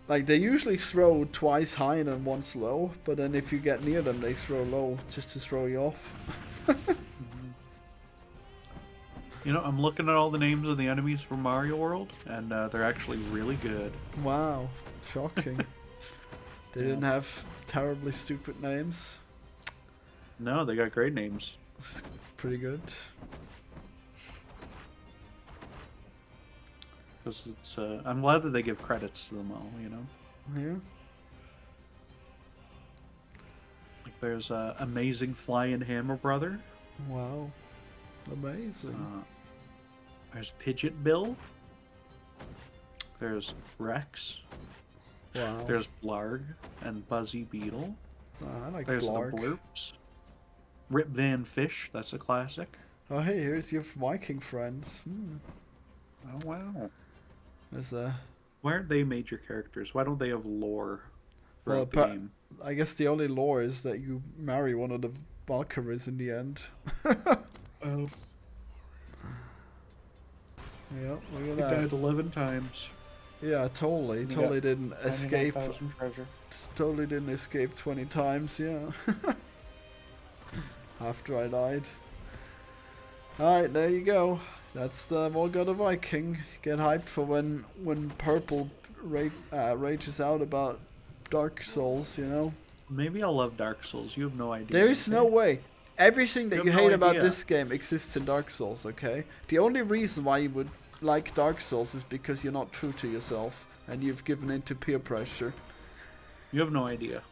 Like they usually throw twice high and then once low, but then if you get near them, they throw low just to throw you off. You know, I'm looking at all the names of the enemies from Mario World, and they're actually really good. Wow, shocking. They Yeah. didn't have terribly stupid names. No, they got great names. It's pretty good. Because it's, I'm glad that they give credits to them all, you know? Yeah. Like there's Amazing Flying Hammer Brother. Wow. Amazing. There's Pidgeot Bill. There's Rex. Wow. There's Blarg and Buzzy Beetle. I like There's Blarg. the Blurps. Rip Van Fish, that's a classic. Oh hey, here's your Viking friends. Oh wow. There's a. Why aren't they major characters? Why don't they have lore Well, throughout the game? I guess the only lore is that you marry one of the Valkyries in the end. Oh, Yeah, look he at that. died 11 times. Yeah, totally. You Totally got didn't escape. 99,000 treasure. Totally didn't escape 20 times, yeah. After I died. Alright, there you go. That's the Volgarr the Viking. Get hyped for when Purple rages out about Dark Souls, you know? Maybe I'll love Dark Souls. You have no idea. There's no way. Everything that You you have hate no about idea. this game exists in Dark Souls, okay? The only reason why you would like Dark Souls is because you're not true to yourself and you've given in to peer pressure. You have no idea.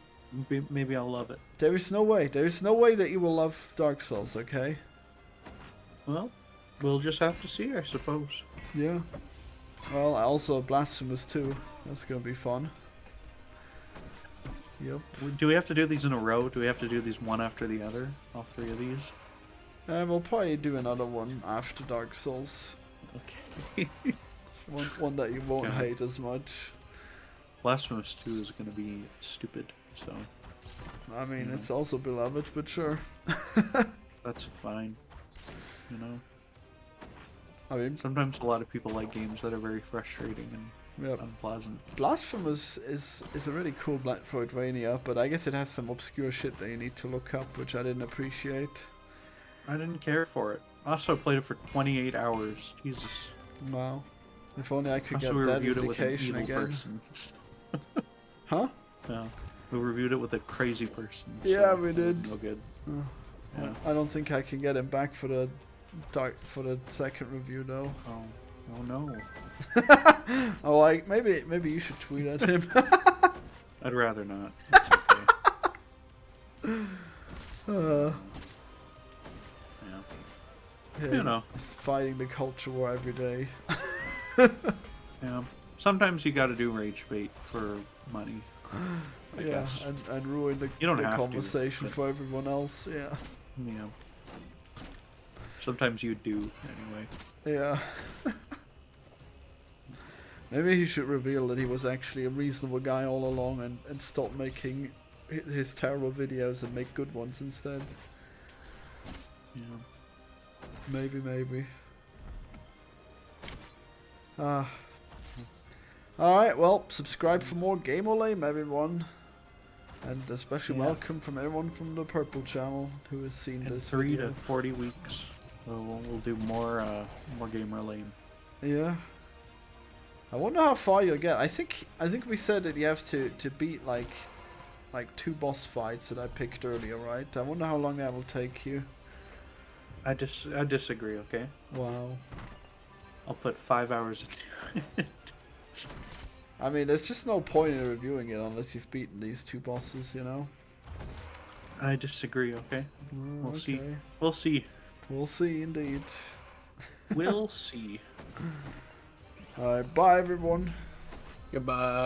Maybe I'll love it. There is no way. There is no way that you will love Dark Souls, okay? Well, we'll just have to see, I suppose. Yeah. Well, also Blasphemous too. That's gonna be fun. Yep. Do we have to do these in a row? Do we have to do these one after the other? All three of these? We'll probably do another one after Dark Souls. Okay. One that you won't Yeah. hate as much. Blasphemous 2 is going to be stupid, so I mean, Yeah. it's also beloved, but sure. that's fine. You know? I mean, Sometimes a lot of people like games that are very frustrating and yeah. unpleasant. Blasphemous is a really cool Metroidvania, but I guess it has some obscure shit that you need to look up, which I didn't appreciate. I didn't care for it. Also, I played it for 28 hours. Jesus. Wow. If only I could Also, get we that reviewed it with an indication evil again. person. Huh? Yeah. We reviewed it with a crazy person. Yeah, so we did. No good. Oh, Yeah. I don't think I can get him back for the second review though. Oh no. Oh, maybe you should tweet at him. I'd rather not. It's okay. uh, Yeah. yeah, You know. he's fighting the culture war every day. Yeah. Sometimes you gotta do rage bait for money. I Yeah, guess. and ruin the, You don't the have to, conversation but- for everyone else. Yeah. Yeah. Sometimes you do, anyway. Yeah. Maybe he should reveal that he was actually a reasonable guy all along and stop making his terrible videos and make good ones instead. Yeah. Maybe. Alright, well, subscribe for more Gamer Lame, everyone. And a special Yeah. welcome from everyone from the Purple channel who has seen In this 3 video. to 40 weeks, we'll do more gamer lane. Yeah. I wonder how far you'll get. I think we said that you have to beat like 2 boss fights that I picked earlier, right? I wonder how long that will take you. I disagree. Okay, Wow. I'll put 5 hours into it. I mean, there's just no point in reviewing it unless you've beaten these 2 bosses, you know? I disagree. Okay, We'll see. Okay. We'll see. We'll see, indeed. We'll see. Alright, bye everyone. Goodbye.